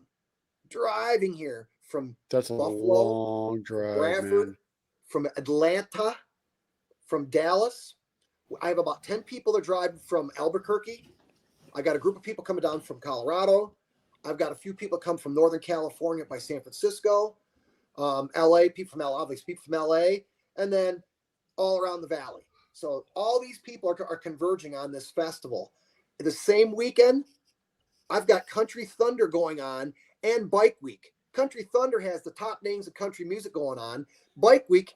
here from That's a Buffalo, long drive, Bradford, man. from Atlanta, from Dallas. I have about 10 people that drive from Albuquerque. I got a group of people coming down from Colorado. I've got a few people come from Northern California by San Francisco, LA, people from LA, and then all around the valley. So all these people are converging on this festival. The same weekend, I've got Country Thunder going on and Bike Week. Country Thunder has the top names of country music going on. Bike Week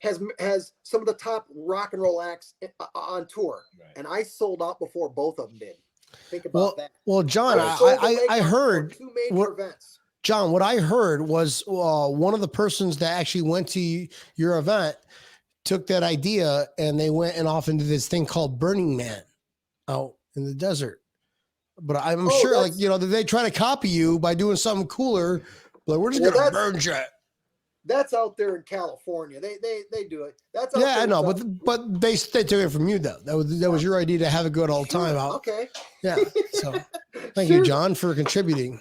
has some of the top rock and roll acts on tour. Right. And I sold out before both of them did. Think about that. Well, John, I heard two major events. John, what I heard was one of the persons that actually went to your event took that idea and they went and off into this thing called Burning Man. out in the desert. But I'm sure, like, you know, they try to copy you by doing something cooler. Like, we're just gonna burn shit. That's out there in California. They do it. That's out yeah, there I know, but they took it from you though. That was your idea to have a good old time out. Okay. Yeah. So thank you, John, for contributing.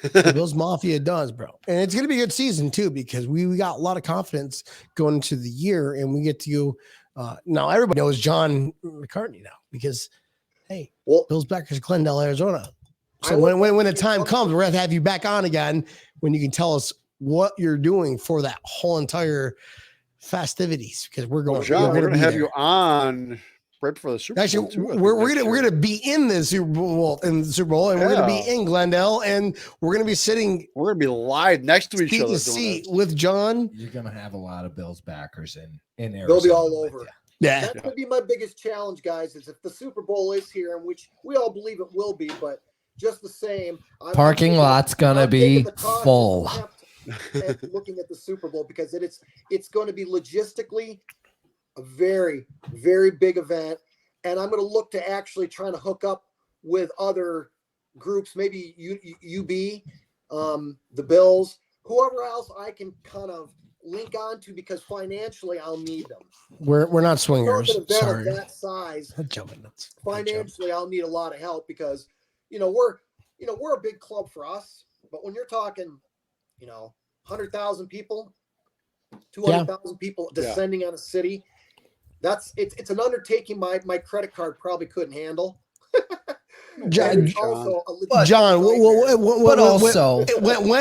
The Bills Mafia does, bro, and it's gonna be a good season too because we got a lot of confidence going into the year, and we get to now everybody knows John McCartney now because hey, Bills Backers Glendale, Arizona. So when the time comes, we're gonna have you back on again when you can tell us what you're doing for that whole entire festivities because we're going. John, we're gonna have there. you on right before the Super Bowl. Actually, too, we're gonna be in the Super Bowl and we're gonna be in Glendale, and we're gonna be sitting. We're gonna be live next to each other. Seat with John. You're gonna have a lot of Bills backers in Arizona. They'll be all over. Yeah, that's gonna be my biggest challenge, guys. Is if the Super Bowl is here, and which we all believe it will be, but just the same, parking lot's gonna be full. And looking at the Super Bowl because it's going to be logistically a very, very big event, and I'm going to look to actually trying to hook up with other groups, maybe UB, the Bills, whoever else I can kind of link on to because financially I'll need them. We're not swingers. Sorry, of that size. Nuts. Financially, I'll need a lot of help because we're a big club for us, but when you're talking 100,000 people, 200,000 people descending on a city. It's an undertaking my credit card probably couldn't handle. John, when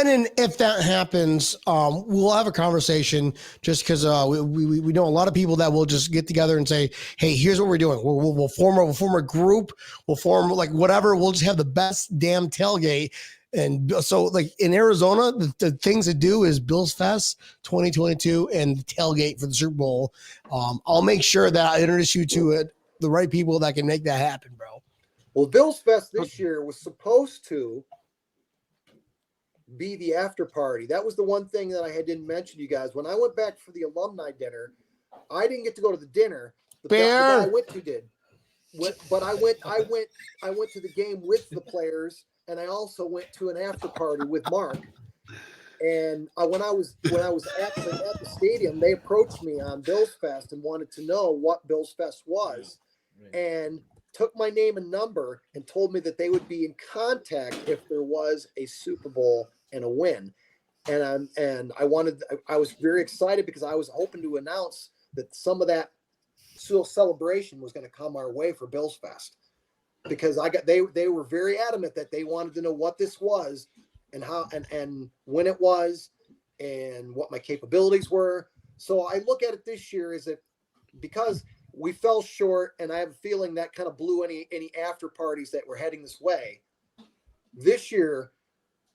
and if that happens, we'll have a conversation just because we know a lot of people that will just get together and say, hey, here's what we're doing. We'll form a group. We'll form like whatever. We'll just have the best damn tailgate. And so, like in Arizona, the things to do is Bills Fest 2022 and the tailgate for the Super Bowl. I'll make sure that I introduce you to the right people that can make that happen, bro. Well, Bills Fest this year was supposed to be the after party. That was the one thing that I didn't mention to you guys. When I went back for the alumni dinner, I didn't get to go to the dinner. The guy I went to did. But I went to the game with the players. And I also went to an after party with Mark. And when I was actually at the stadium, they approached me on Bills Fest and wanted to know what Bills Fest was, and took my name and number and told me that they would be in contact if there was a Super Bowl and a win. And I was very excited because I was hoping to announce that some of that celebration was going to come our way for Bills Fest. Because they were very adamant that they wanted to know what this was and how and when it was and what my capabilities were. So I look at it this year is that because we fell short, and I have a feeling that kind of blew any after parties that were heading this way. This year,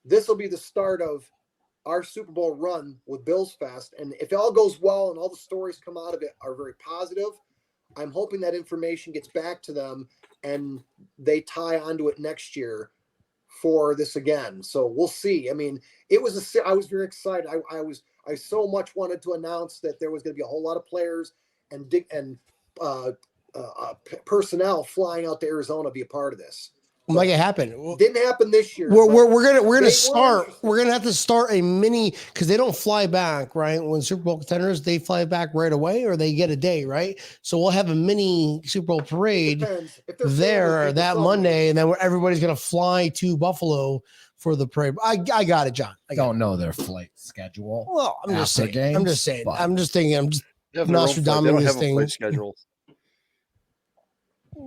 this will be the start of our Super Bowl run with Bills Fest, and if it all goes well and all the stories come out of it are very positive, I'm hoping that information gets back to them and they tie onto it next year for this again. So we'll see. I mean, I was very excited. I so much wanted to announce that there was going to be a whole lot of players and personnel flying out to Arizona to be a part of this. Make it happen. Didn't happen this year. We're gonna have to start a mini because they don't fly back, right? When Super Bowl contenders, they fly back right away or they get a day, right? So we'll have a mini Super Bowl parade there that Monday, and then everybody's gonna fly to Buffalo for the parade. I got it, John. I don't know their flight schedule. Well, I'm just saying. Games, I'm just thinking. I'm just Nostradamus this thing. Schedule.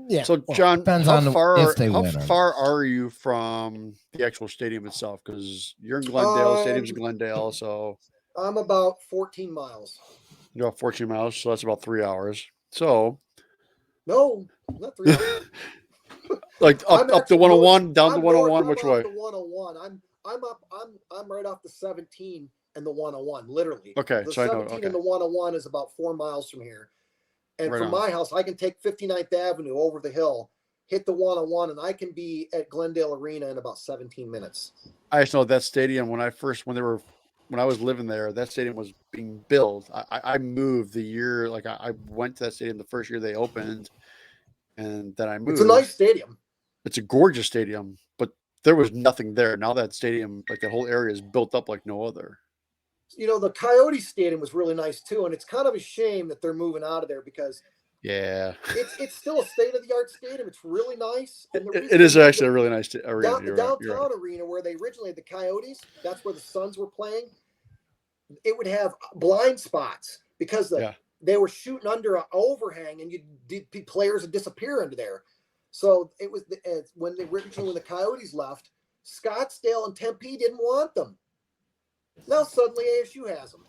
Yeah. So, John, depends how on far, if they how win far are you from the actual stadium itself? Because you're in Glendale, stadium's in Glendale, so I'm about 14 miles. You're about 14 miles, so that's about 3 hours. So, no, not 3 hours. Like up the 101, down the 101, which way? The 101. I'm right off the 17 and the 101, literally. Okay, the so 17 I know. Okay. and the 101 is about 4 miles from here. And Right from my house, I can take 59th Avenue over the hill, hit the 101, and I can be at Glendale Arena in about 17 minutes. I just know that stadium when I was living there, that stadium was being built. I moved the year, like I went to that stadium the first year they opened, And then I moved. It's a nice stadium. It's a gorgeous stadium, but there was nothing there. Now that stadium, like that whole area, is built up like no other. The Coyote Stadium was really nice too, and it's kind of a shame that they're moving out of there because it's still a state-of-the-art stadium. It's really nice. And it is actually a really nice arena. The downtown arena where they originally had the Coyotes, that's where the Suns were playing. It would have blind spots because they were shooting under an overhang, and players would disappear under there. So it was when the Coyotes left, Scottsdale and Tempe didn't want them. Now suddenly ASU has them.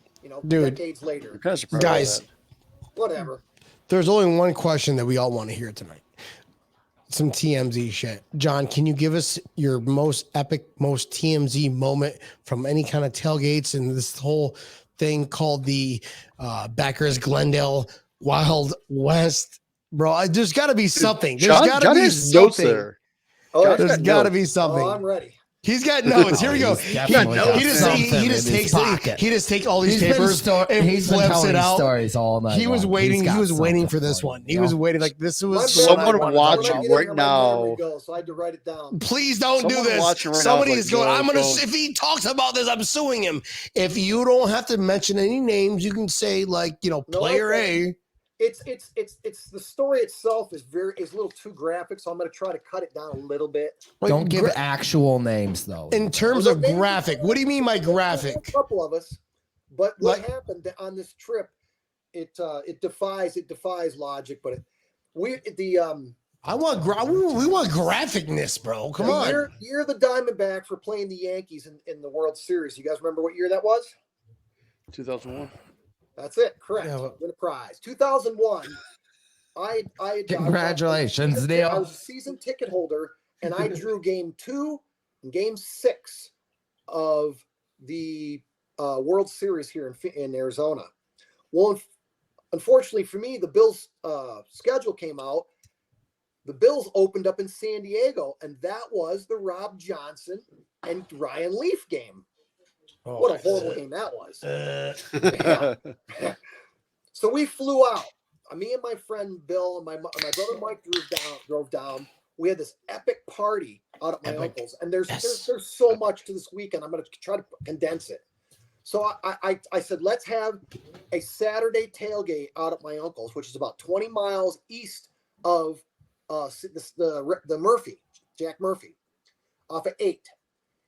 Decades later. Guys, whatever. There's only one question that we all want to hear tonight. Some TMZ shit. John, can you give us your most epic, most TMZ moment from any kind of tailgates and this whole thing called the Backers Glendale Wild West? Bro, there's got to be something. There's got to be something. There. There's got to be something. I'm ready. He's got notes. Here we go. He just takes all these papers and he's been flips it telling out. Stories all night. He was long. waiting. He was waiting for this one. He was waiting. Like this was someone watching right now. So I had to write it down. Please don't do this. Somebody is going. I'm gonna. If he talks about this, I'm suing him. If you don't have to mention any names, you can say player A. It's the story itself is a little too graphic, so I'm going to try to cut it down a little bit. Don't give actual names though. In terms of graphic, what do you mean by graphic? A couple of us, but what happened on this trip? It defies logic, but we want graphicness, bro. Come on. You're the Diamondbacks were playing the Yankees in the World Series. You guys remember what year that was? 2001. That's it. Correct. Win a prize. 2001. Congratulations, Neil. I was a season ticket holder, and I drew game 2 and game 6 of the World Series here in Arizona. Well, unfortunately for me, the Bills' schedule came out. The Bills opened up in San Diego, and that was the Rob Johnson and Ryan Leaf game. What a horrible game that was. So we flew out. Me and my friend Bill and my brother Mike drove down. We had this epic party out at my uncle's. And there's so much to this weekend. I'm going to try to condense it. So I said, let's have a Saturday tailgate out at my uncle's, which is about 20 miles east of the Murphy, Jack Murphy, off of 8.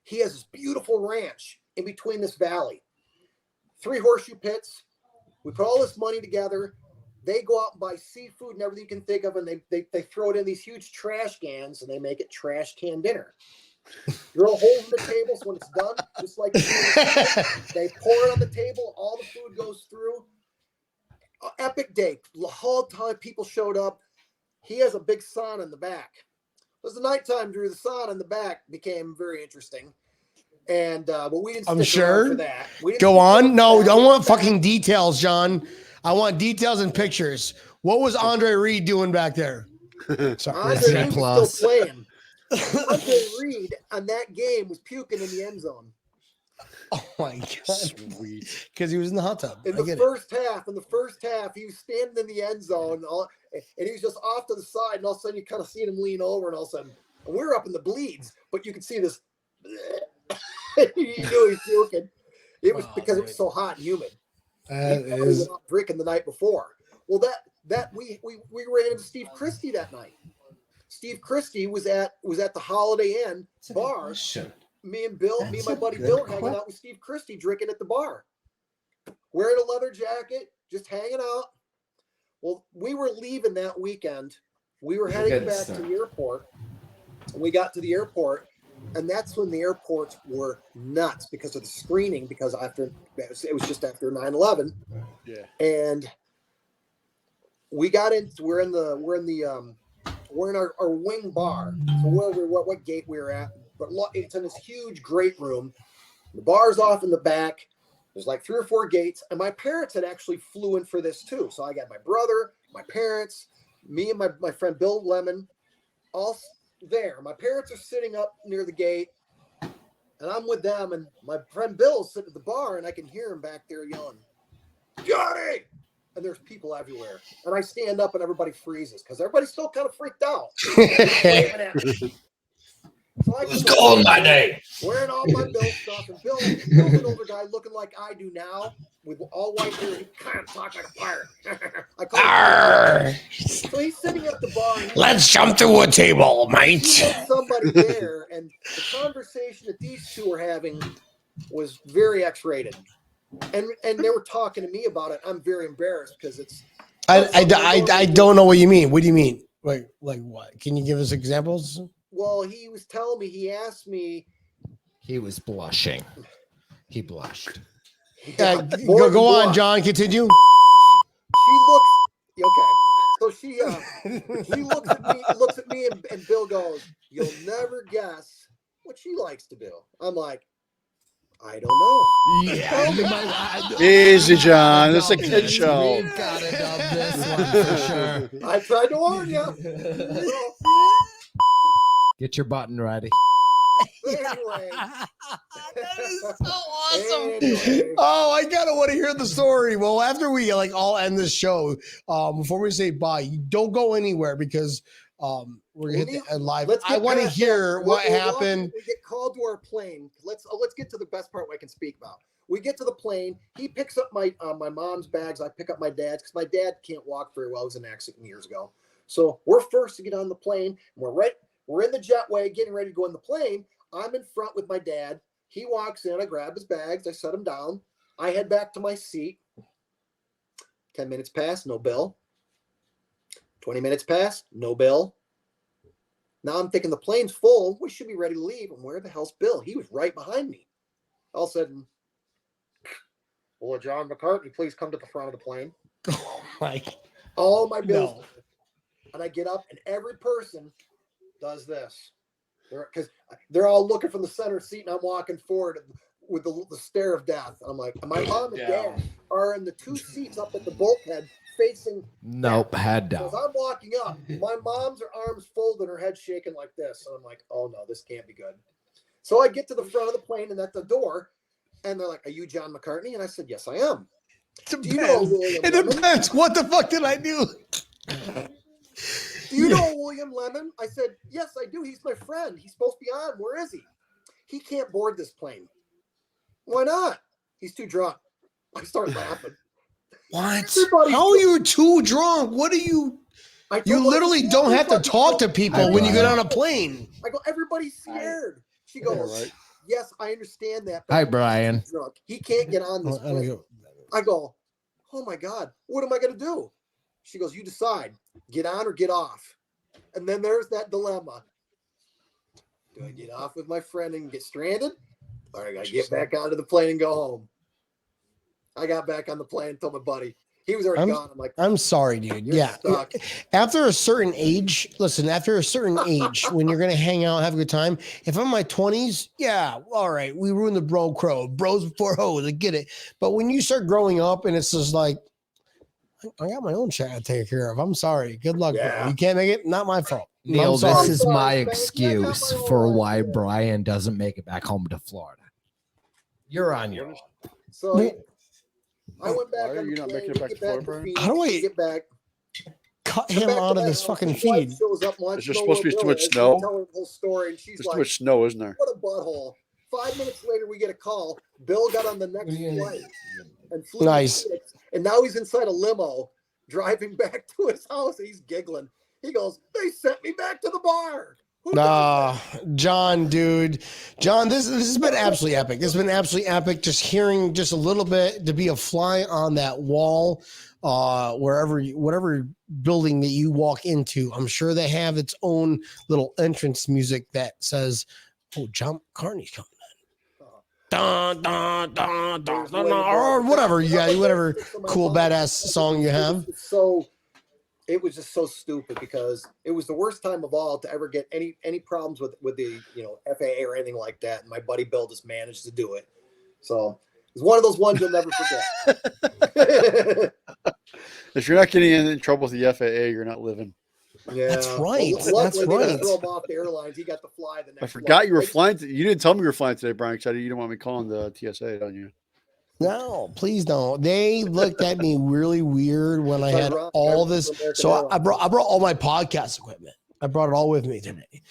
He has this beautiful ranch in between this valley, 3 horseshoe pits. We put all this money together. They go out and buy seafood and everything you can think of, and they throw it in these huge trash cans, and they make it trash can dinner. Drill holes in the table, so when it's done, just like they pour it on the table, all the food goes through. Epic day. The whole time people showed up. He has a big sauna in the back. It was the nighttime, Drew. The sauna in the back became very interesting. And but we didn't stick around for that. Go on. No, I don't want fucking details, John. I want details and pictures. What was Andre Reed doing back there? Sorry. Andre Reed was still playing. Andre Reed on that game was puking in the end zone. Oh my god! Sweet, because he was in the hot tub. In the first half, he was standing in the end zone, and he was just off to the side, and all of a sudden you kind of see him lean over, and all of a sudden, and we were up in the bleeds, but you could see this. You knew he was puking. It was because it was so hot and humid. He was drinking the night before. Well, that we ran into Steve Christie that night. Steve Christie was at the Holiday Inn bar. Me and my buddy Bill hanging out with Steve Christie, drinking at the bar, wearing a leather jacket, just hanging out. Well, we were leaving that weekend. We were heading back to the airport. We got to the airport, and that's when the airports were nuts because of the screening. Because it was just after 9/11. Yeah. And we got in. We're in our wing bar. So what gate we were at. But it's in this huge great room. The bar's off in the back. There's like 3 or 4 gates. And my parents had actually flew in for this too. So I got my brother, my parents, me and my friend Bill Lemon, all there. My parents are sitting up near the gate. And I'm with them. And my friend Bill's sitting at the bar. And I can hear him back there yelling, "Johnny! and there's people everywhere. And I stand up and everybody freezes because everybody's still kind of freaked out. Waving at me. So I It's cold my day. Wearing all my Bill stuff, and Bill's an older guy looking like I do now, with all white hair. He kind of talks like a pirate. I call him. So he's sitting at the bar. Let's jump through a table, mate. Somebody there, and the conversation that these two were having was very X-rated, and they were talking to me about it. I'm very embarrassed because it's. I don't know what you mean. What do you mean? Like what? Can you give us examples? Well, he was telling me. He asked me. He was blushing. He blushed. Go on, John. Continue. She looks okay. So she looks at me, and Bill goes, "You'll never guess what she likes to do." I'm like, I don't know. Yeah, Easy, John. It's a kid show. We've got to dub this one for sure. I tried to warn you. Get your button ready. Anyway. That is so awesome. Anyway. Oh, I gotta want to hear the story. Well, after we all end this show, before we say bye, don't go anywhere because we're gonna hit the live. I want to hear what happened. We get called to our plane. Let's get to the best part I can speak about. We get to the plane. He picks up my mom's bags. I pick up my dad's because my dad can't walk very well. He was in an accident years ago. So we're first to get on the plane. We're in the jetway, getting ready to go in the plane. I'm in front with my dad. He walks in. I grab his bags. I set him down. I head back to my seat. 10 minutes pass, no bill. 20 minutes pass, no bill. Now I'm thinking the plane's full. We should be ready to leave. And where the hell's Bill? He was right behind me. All of a sudden, will John McCartney please come to the front of the plane? Oh my! All my bills. No. And I get up, and every person does this. Because they're all looking from the center seat, and I'm walking forward with the stare of death. I'm like, my mom and dad are in the two seats up at the bulkhead facing. Nope, head down. As I'm walking up, my mom's arms folded, her head shaking like this. And I'm like, oh no, this can't be good. So I get to the front of the plane and at the door, and they're like, are you John McCartney? And I said, yes, I am. It depends. What the fuck did I do? Do you know William Lemon? I said, yes, I do. He's my friend. He's supposed to be on. Where is he? He can't board this plane. Why not? He's too drunk. I start laughing. What? How are you too drunk? What are you? You literally don't have to talk to people when you get on a plane. I go, everybody's scared. She goes, yes, I understand that. Hi, Brian. He's drunk. He can't get on this plane. I go, oh my God, what am I going to do? She goes, you decide, get on or get off. And then there's that dilemma. Do I get off with my friend and get stranded? Or I got to get back onto the plane and go home? I got back on the plane and told my buddy. He was already gone. I'm like, I'm sorry, dude. Yeah. Stuck. After a certain age, when you're going to hang out, have a good time. If I'm in my 20s, yeah, all right. We ruined the bro crow. Bros before hoes. I get it. But when you start growing up and it's just like, I got my own shit to take care of. I'm sorry. Good luck, bro. You can't make it. Not my fault. Neil, this is my excuse for why Brian doesn't make it back home to Florida. You're on your own. So I went back. Why are you not making it back to Florida, Brian? How do I get back? Cut him out of this fucking feed. Is there supposed to be too much snow? Tell her the whole story, and she's There's like, too much snow, isn't there? What a butthole. 5 minutes later, we get a call. Bill got on the next flight and flew. Nice. And now he's inside a limo driving back to his house. He's giggling. He goes, they sent me back to the bar. John, dude. John, this has been absolutely epic. This has been absolutely epic. Just hearing just a little bit, to be a fly on that wall, whatever building that you walk into. I'm sure they have its own little entrance music that says, oh, John McCartney's coming in. Dun, dun, dun, dun, dun, or whatever you got, whatever cool badass song you have. So it was just so stupid because it was the worst time of all to ever get any problems with the FAA or anything like that. And my buddy Bill just managed to do it. So it's one of those ones you'll never forget. If you're not getting in trouble with the FAA, you're not living. Yeah, that's right. Well, that's right. They didn't throw him off the airlines. He got to fly the next. I forgot you were flying. You didn't tell me you were flying today, Brian. Because you didn't want me calling the TSA on you. No, please don't. They looked at me really weird when I had all this. So I brought all my podcast equipment. I brought it all with me today,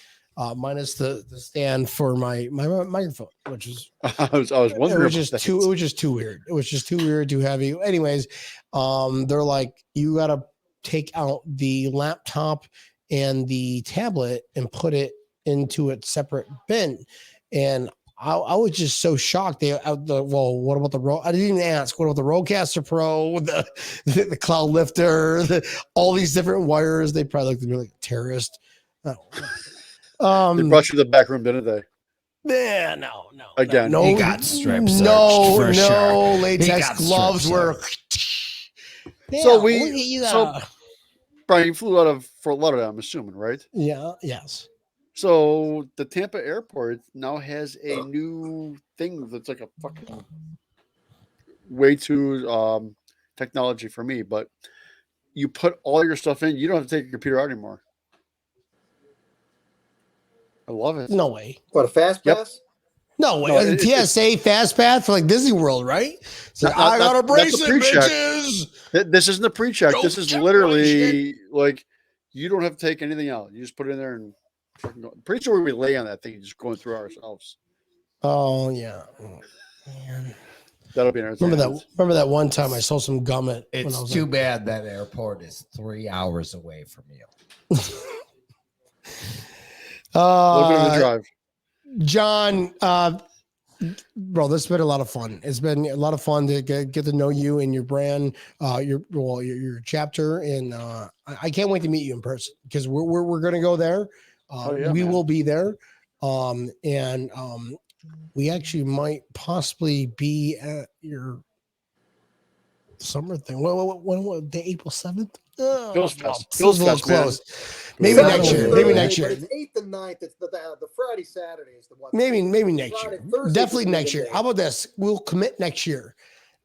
minus the stand for my microphone, which is I was wondering. It was just too weird. It was just too weird, too heavy. Anyways, they're like, you got to take out the laptop and the tablet and put it into its separate bin. And I was just so shocked. What about the road? I didn't even ask. What about the Rodecaster Pro, the Cloud Lifter, all these different wires? They probably looked at me like a terrorist. They brought you to the back room, didn't they? Yeah, no. Again, no, he got strip searched no, for sure. latex gloves were. So Brian, you flew out of Fort Lauderdale, I'm assuming, right? Yeah. Yes. So the Tampa airport now has a new thing that's like a fucking way too technology for me, but you put all your stuff in, you don't have to take your computer out anymore. I love it. No way. What, a fast pass? No way. TSA fast pass for like Disney World, right? So I got a bracelet, bitches. This isn't a pre-check. This is literally like you don't have to take anything out. You just put it in there and fucking go. Pretty sure we lay on that thing just going through ourselves. Oh yeah. Oh, man. That'll be entertaining. Remember that one time I saw some gum at. It's too bad that airport is 3 hours away from you. Little bit of the drive. John, bro, this has been a lot of fun. It's been a lot of fun to get to know you and your brand, your chapter, and I can't wait to meet you in person because we're gonna go there. We will be there, and we actually might possibly be at your summer thing. What day? April 7th? Bills Fest. Feels a little close. Maybe next year. Maybe next year. It's 8th and 9th. It's the Friday, Saturday is the one. Maybe next year. Definitely next year. How about this? We'll commit next year.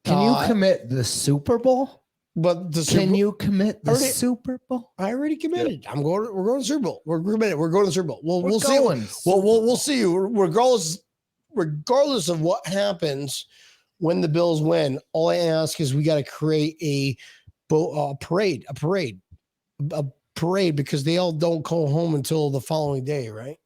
Can you commit the Super Bowl? But you commit the Super Bowl? I already committed. Yep. We're going to Super Bowl. We're committed. We're going to Super Bowl. We'll see. We'll see you regardless of what happens when the Bills win. All I ask is we got to create a parade because they all don't go home until the following day, right?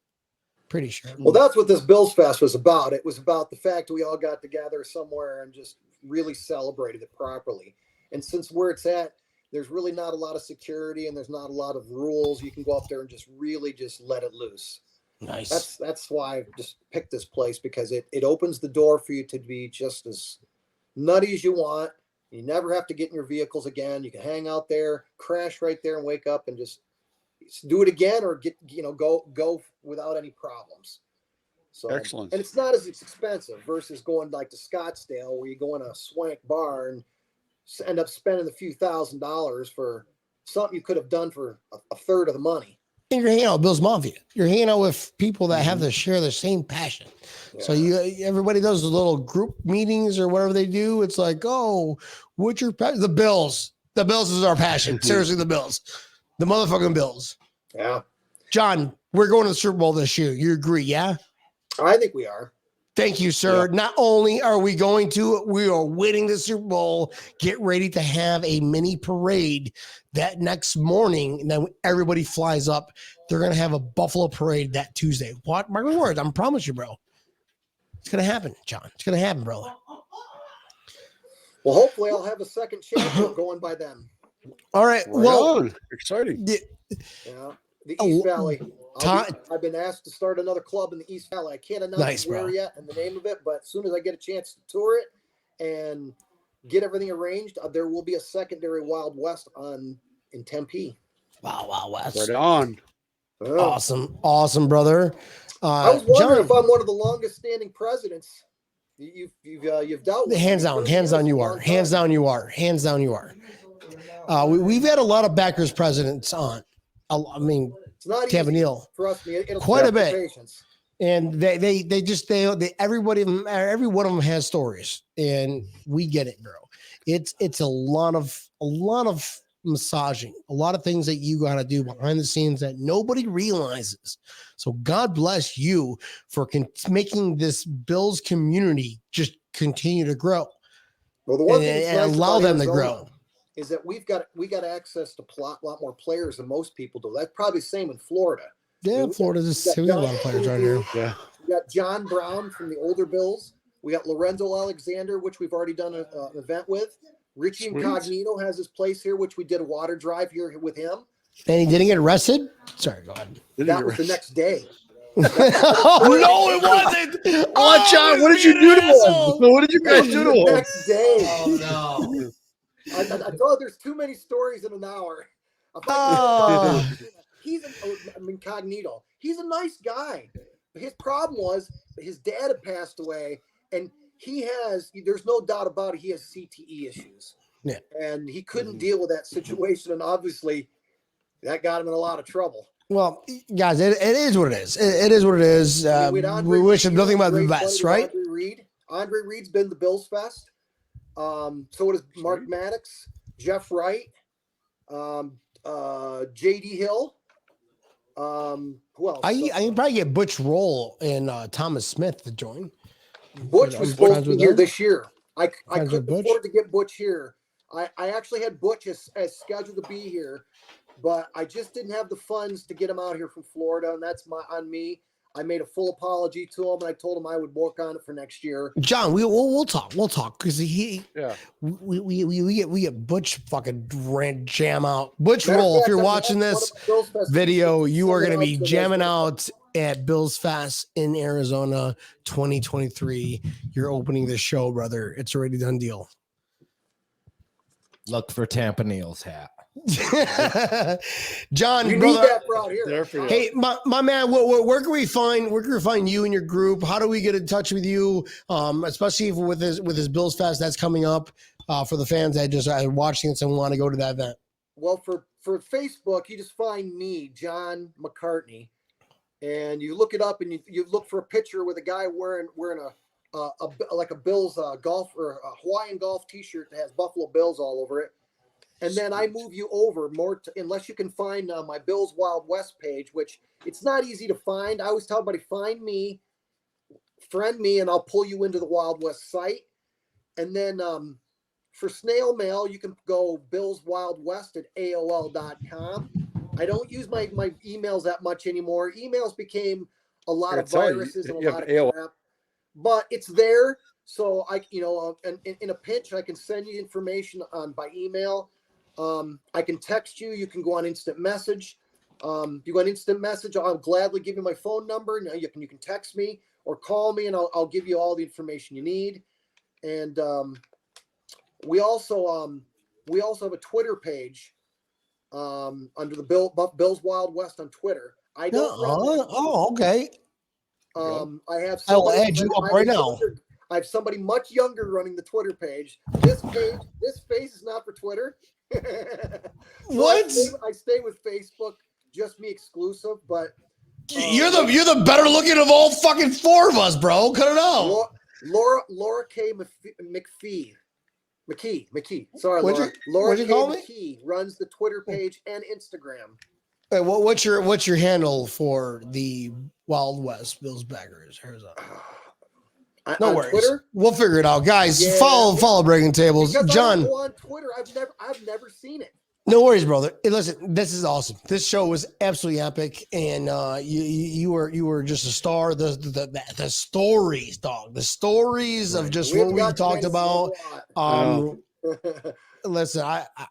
Pretty sure. Well, that's what this Bills Fest was about. It was about the fact we all got together somewhere and just really celebrated it properly. And since where it's at, there's really not a lot of security and there's not a lot of rules. You can go up there and just really just let it loose. Nice. That's why I just picked this place, because it opens the door for you to be just as nutty as you want. You never have to get in your vehicles again. You can hang out there, crash right there, and wake up and just do it again, or go without any problems. So excellent. And it's not as expensive versus going like to Scottsdale, where you go in a swank bar and end up spending a few $1,000s for something you could have done for a third of the money. And you're hanging out with Bills Mafia. You're hanging out with people that have to share the same passion. Yeah. So everybody does the little group meetings or whatever they do. It's like, oh, what's your passion? The Bills. The Bills is our passion. Seriously, the Bills. The motherfucking Bills. Yeah. John, we're going to the Super Bowl this year. You agree, yeah? I think we are. Thank you, sir. Yeah. Not only are we going to, we are winning the Super Bowl. Get ready to have a mini parade that next morning, and then everybody flies up. They're going to have a Buffalo parade that Tuesday. What? My words. I promise you, bro. It's going to happen, John. It's going to happen, brother. Well, hopefully I'll have a second chance going by then. All right. Well, exciting. Yeah. The East Valley. I've been asked to start another club in the East Valley. I can't announce where yet and the name of it, but as soon as I get a chance to tour it and get everything arranged, there will be a secondary Wild West in Tempe. Wow, West. Right on. Awesome, brother. I was wondering if I'm one of the longest standing presidents you've dealt with. Hands down, you are. We've had a lot of backers presidents on. I mean, it's not Tampa Neal. Trust me, it'll quite a bit. Patience. And they everybody, every one of them has stories, and we get it, bro. It's a lot of massaging, a lot of things that you got to do behind the scenes that nobody realizes. So God bless you for making this Bills community just continue to grow. Well, the one and, thing that's and nice allow about them to Arizona grow. is that we got access to a lot more players than most people do. That's probably the same in Florida. Yeah, Florida's just we got a lot of players right here. Yeah. We got John Brown from the older Bills. We got Lorenzo Alexander, which we've already done an event with. Richie Sweet. Incognito has his place here, which we did a water drive here with him. And he didn't get arrested? Sorry, go ahead. That was the next day. Oh, no, it wasn't. Oh, John, what did you do to him? What did you guys do to The him? next day. Oh no. I thought there's too many stories in an hour. Oh. He's an incognito. He's a nice guy. His problem was his dad had passed away, and there's no doubt about it, he has CTE issues. Yeah. And he couldn't deal with that situation, and obviously that got him in a lot of trouble. Well, guys, it is what it is. It is what it is. We wish him nothing but the best, right? Andre Reed's been to Bills Fest. So does Mark Maddox, Jeff Wright, JD Hill. Who else? I can probably get Butch Roll and Thomas Smith to join. Butch was supposed to be here this year. I couldn't Butch? afford to get Butch here. I actually had Butch as scheduled to be here, but I just didn't have the funds to get him out here from Florida, and that's on me. I made a full apology to him, and I told him I would work on it for next year. John, we'll talk because we get Butch fucking jam out. Butch Roll, if you're watching this video, you are going to be jamming out at Bills Fest in Arizona 2023. You're opening the show, brother. It's already done deal. Look for Tampa Neal's hat. John, you brother, need that for out here. There for you. hey, my man, where can we find you and your group? How do we get in touch with you? Especially with his Bills Fest that's coming up for the fans that just are watching this and want to go to that event. Well, for Facebook, you just find me, John McCartney, and you look it up and you look for a picture with a guy wearing a Bills golf or a Hawaiian golf T-shirt that has Buffalo Bills all over it. And then I move you over unless you can find my Bills Wild West page, which it's not easy to find. I always tell everybody, find me, friend me, and I'll pull you into the Wild West site. And then for snail mail, you can go billswildwest@aol.com. I don't use my emails that much anymore. Emails became a lot of viruses and a lot of crap. But it's there. So in a pinch, I can send you information by email. I can text you. You can go on instant message. You go on instant message. I'll gladly give you my phone number. Now you can text me or call me, and I'll give you all the information you need. And we also have a Twitter page under the Bills Wild West on Twitter. I don't. Okay. I have. I will add you up right now. I have somebody much younger running the Twitter page. This face is not for Twitter. What? I stay with Facebook, just me exclusive. But you're the better looking of all fucking four of us, bro. Cut it out. Laura K. McKee. Sorry, Laura. Laura K. McKee runs the Twitter page and Instagram. Hey, what's your handle for the Wild West Bills Backers Arizona? No worries. Twitter? We'll figure it out, guys. Yeah. Follow Breaking Tables. Because John, I don't go on Twitter. I've never seen it. No worries, brother. Hey, listen, this is awesome. This show was absolutely epic, and you were just a star. The stories, dog. The stories of just what we talked about. Listen,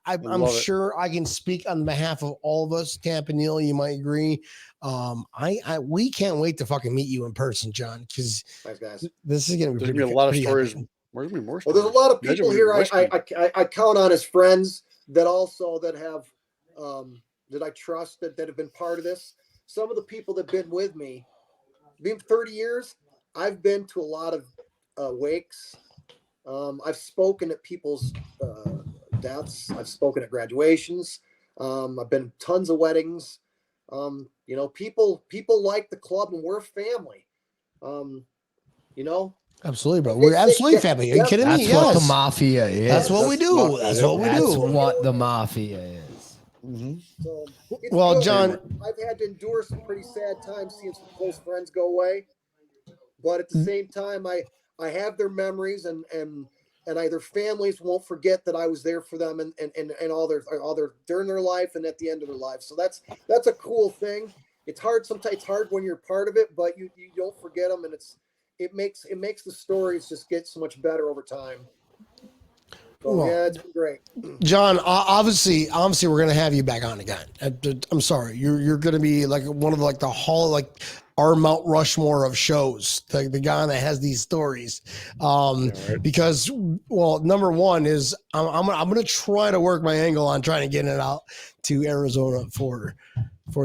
I'm sure I can speak on behalf of all of us. Tampa Neal, you might agree. We can't wait to fucking meet you in person, John, because this is going to be a lot of stories. There's well, there's a lot of people here I count on as friends that have that I trust that have been part of this. Some of the people that have been with me, being 30 years, I've been to a lot of wakes. I've spoken at people's deaths. I've spoken at graduations. I've been to tons of weddings. People like the club, and we're a family. Absolutely, bro. We're absolutely family. Are you kidding me? That's what the mafia is. That's what we do. That's what we do. That's what the mafia is. Mm-hmm. So well, John, I've had to endure some pretty sad times seeing some close friends go away, but at the same time, I have their memories, and and their families won't forget that I was there for them and all their during their life and at the end of their life. So that's a cool thing. It's hard sometimes. It's hard when you're part of it, but you don't forget them, and it makes the stories just get so much better over time. So Well, yeah, it's been great. John, obviously, we're gonna have you back on again. I'm sorry, you're gonna be like one of the hall, like our Mount Rushmore of shows, the guy that has these stories. Because, well, number one is I'm gonna try to work my angle on trying to get it out to Arizona for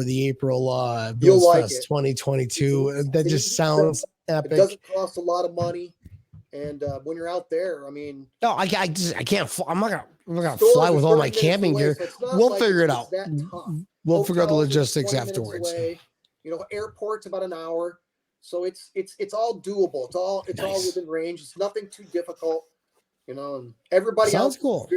the April Bills Fest 2022. That just sounds epic. It doesn't cost a lot of money. And when you're out there, I mean, no, I can't. I'm not gonna fly with all my camping gear. We'll figure it out. We'll figure out the logistics afterwards. Airport's about an hour, so it's all doable. It's all within range. It's nothing too difficult, And everybody else cool.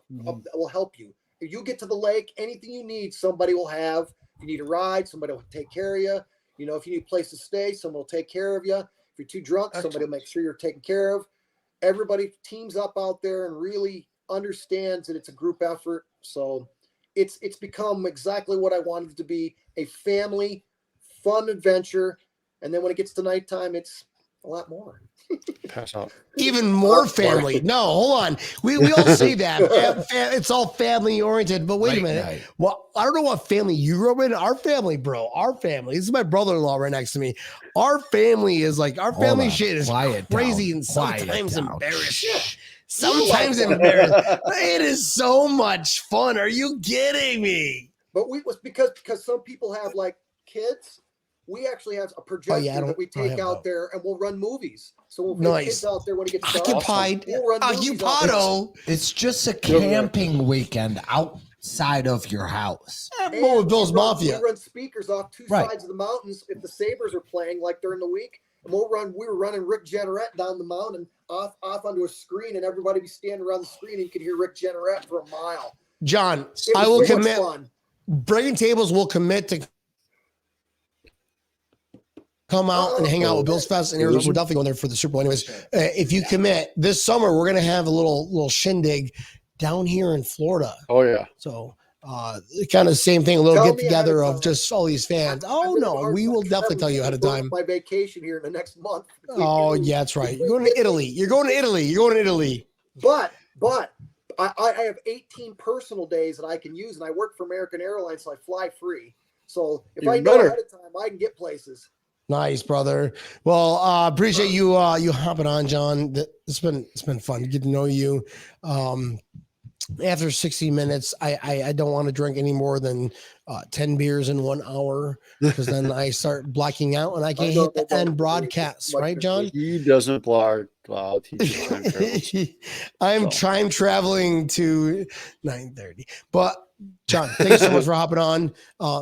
Will help you. If you get to the lake, anything you need, somebody will have. If you need a ride, somebody will take care of you. If you need a place to stay, someone will take care of you. If you're too drunk, somebody will make sure you're taken care of. Everybody teams up out there and really understands that it's a group effort. So it's become exactly what I wanted it to be, a family, fun adventure. And then when it gets to nighttime, it's a lot more. Pass out. Even more family. No, hold on. We all say that. It's all family oriented. But wait a minute. Right. Well, I don't know what family you grew up in. Our family, bro. Our family. This is my brother-in-law right next to me. Our family is our family shit is crazy and sometimes embarrassing. Sometimes embarrassing. It is so much fun. Are you kidding me? But because some people have kids. We actually have a projector that we take out there, and we'll run movies. So we'll take kids out there when it gets dark. We'll run Occupado. It's just a camping weekend outside of your house. With Bills Mafia. We run speakers off two sides of the mountains if the Sabres are playing during the week. And we were running Rick Jeanneret down the mountain off onto a screen, and everybody be standing around the screen, and you could hear Rick Jeanneret for a mile. John, I will commit. Breaking Tables will commit to come out and hang out with Bills Fest and Arizona. We're definitely going there for the Super Bowl. Anyways, if you commit this summer, we're going to have a little shindig down here in Florida. Oh yeah. So kind of same thing, a little get together of just all these fans. Oh no, we will definitely tell you ahead of time. My vacation here in the next month. Oh yeah, that's right. You're going to Italy. You're going to Italy. But I have 18 personal days that I can use, and I work for American Airlines, so I fly free. So if I know ahead of time, I can get places. Nice, brother. Well, appreciate you hopping on, John. It's been fun to get to know you. After 60 minutes, I don't want to drink any more than 10 beers in 1 hour, because then I start blacking out and I can't hit the end broadcast, right, John? He doesn't block. Wow, I'm time traveling to 9:30. But John, thanks so much for hopping on.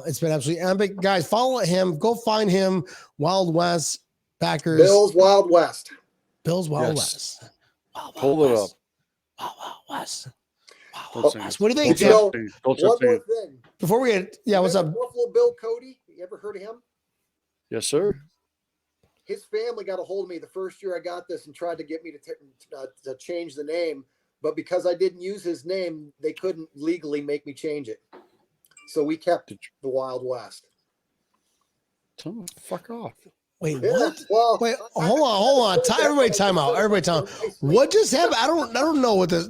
It's been absolutely epic. Guys, follow him. Go find him. Wild West Backers. Bills Wild West. Bills Wild West. Hold it up. Wild West. What do you think? One more thing. Before we get, what's up? Buffalo Bill Cody. You ever heard of him? Yes, sir. His family got a hold of me the first year I got this and tried to get me to change the name. But because I didn't use his name, they couldn't legally make me change it. So we kept the Wild West. Tell him to fuck off. Wait, what? Well, wait, hold on. Everybody time out. What just happened? I don't know what this.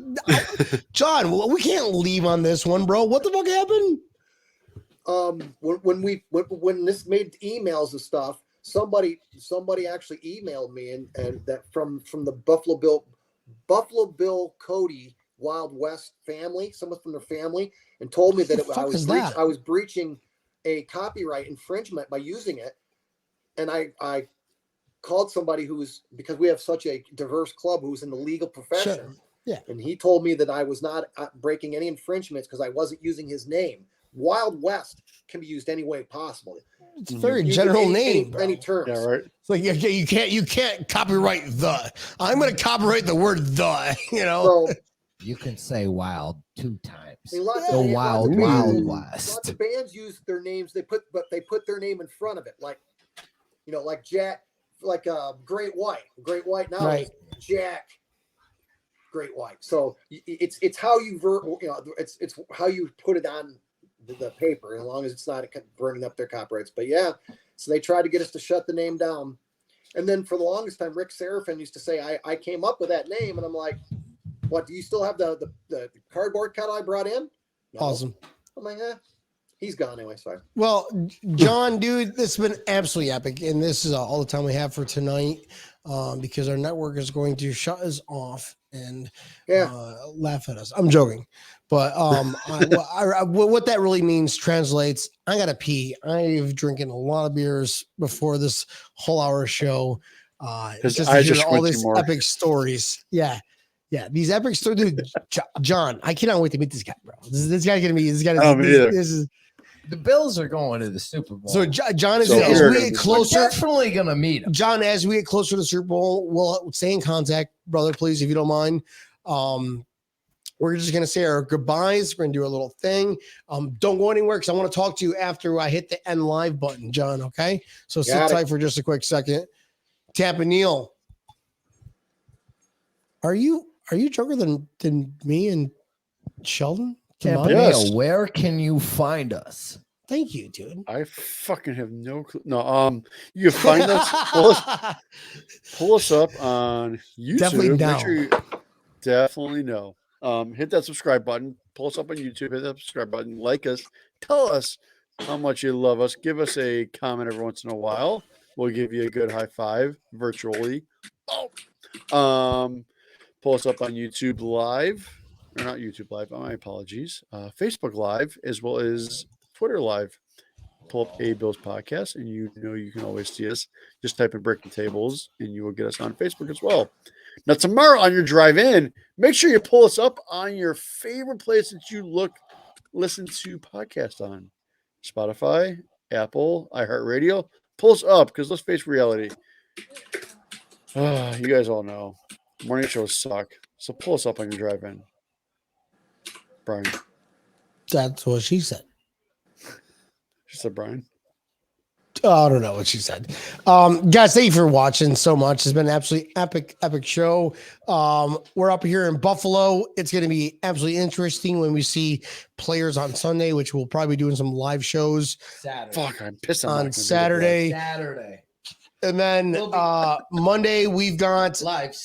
John, we can't leave on this one, bro. What the fuck happened? When this made emails and stuff, somebody actually emailed me and that from the Buffalo Bill Cody Wild West family, someone from their family, and told me that I was breaching a copyright infringement by using it. And I called somebody because we have such a diverse club who's in the legal profession. Sure. Yeah. And he told me that I was not breaking any infringements because I wasn't using his name. Wild West can be used any way possible. It's a very general name. Any terms. Yeah, right. It's like you can't copyright the. I'm going to copyright the word the. So, you can say wild 2 times. Wild West. Lots of bands use their names. They put their name in front of it, like Jack, like Great White. Great White now is Jack great white. So it's how you it's how you put it on the paper, as long as it's not burning up their copyrights. But yeah, so they tried to get us to shut the name down. And then for the longest time, Rick Serafin used to say, I came up with that name. And I'm like, what, do you still have the cardboard cutout I brought in? No. Awesome. I'm like, he's gone anyway. Sorry. Well, John, dude, this has been absolutely epic. And this is all the time we have for tonight, because our network is going to shut us off and laugh at us. I'm joking. But what that really means translates, I got to pee. I've drinking a lot of beers before this whole hour show. Just to hear all these epic stories. Yeah. Yeah, these epic stories, dude. John, I cannot wait to meet this guy, bro. This guy gonna be. This guy. This is. The Bills are going to the Super Bowl. So John, as we get closer, we're definitely gonna meet him. John, as we get closer to the Super Bowl, we'll stay in contact, brother. Please, if you don't mind. We're just gonna say our goodbyes. We're gonna do a little thing. Don't go anywhere because I want to talk to you after I hit the end live button, John. Okay, so sit tight for just a quick second. Tampa Neil, are you younger than me and Sheldon? Tampa Neil, where can you find us? Thank you, dude. I fucking have no clue. No, you can find us. Pull us up on YouTube. Definitely Make sure you definitely know. Hit that subscribe button. Pull us up on YouTube. Hit that subscribe button. Like us. Tell us how much you love us. Give us a comment every once in a while. We'll give you a good high five virtually. Pull us up on YouTube Live. Or not YouTube Live. My apologies. Facebook Live as well as Twitter Live. Pull up a Bills podcast, and you know you can always see us. Just type in Breaking Tables, and you will get us on Facebook as well. Now, tomorrow on your drive in, make sure you pull us up on your favorite place that you listen to podcast on. Spotify, Apple, iHeartRadio. Pull us up, because let's face reality. You guys all know. Morning shows suck. So pull us up on your drive in. Brian. That's what she said. She said Brian. Oh, I don't know what she said. Guys, thank you for watching so much. It's been an absolutely epic show. We're up here in Buffalo. It's going to be absolutely interesting when we see players on Sunday, which we'll probably be doing some live shows. Saturday. Fuck, I'm pissed on Saturday. And then Monday, we've got live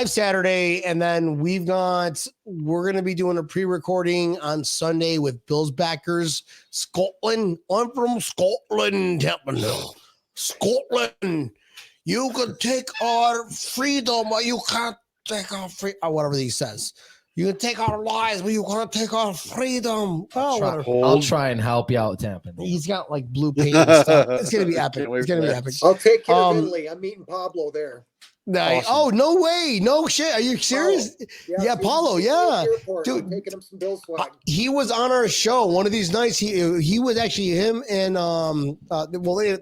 Saturday, and then we're going to be doing a pre-recording on Sunday with Bills Backers Scotland. I'm from Scotland, Scotland. You can take our freedom, but you can't take our freedom, or whatever he says. You can take our lives, but you can't take our freedom. I'll try and help you out, Tampa. He's got like blue paint and stuff. It's going to be epic. It's going to be epic. I'll take care of Italy. I'm meeting Pablo there. Nice. Awesome. Oh, no way. No shit. Are you serious? Yeah, Paulo. Yeah. Dude, I'm taking him some Bills swag. He was on our show one of these nights. He was actually him and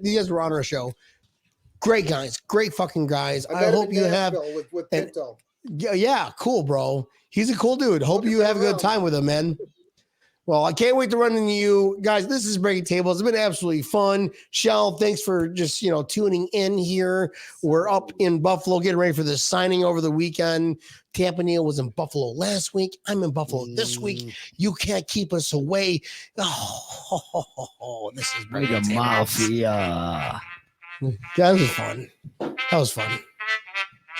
these guys were on our show. Great guys. Great fucking guys. I hope you have with Pinto. Yeah, cool, bro. He's a cool dude. Hope you have a good time with him, man. Well, I can't wait to run into you guys. This is Breaking Tables. It's been absolutely fun. Shell, thanks for just, tuning in here. We're up in Buffalo, getting ready for the signing over the weekend. Tampa Neil was in Buffalo last week. I'm in Buffalo this week. You can't keep us away. Oh, this is Breaking Tables. Mafia. Yeah, that was fun. That was fun.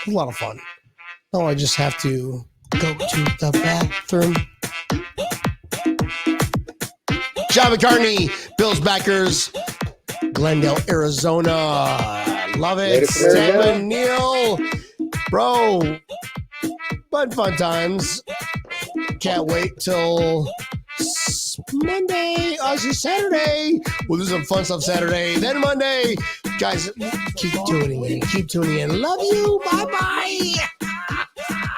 A lot of fun. Oh, I just have to go to the bathroom. John McCartney, Bills Backers, Glendale, Arizona. Love it. Tampa Neil. Bro, fun times. Can't wait till Monday. Actually, Saturday. We'll do some fun stuff Saturday. Then Monday. Guys, keep tuning in. Keep tuning in. Love you. Bye-bye.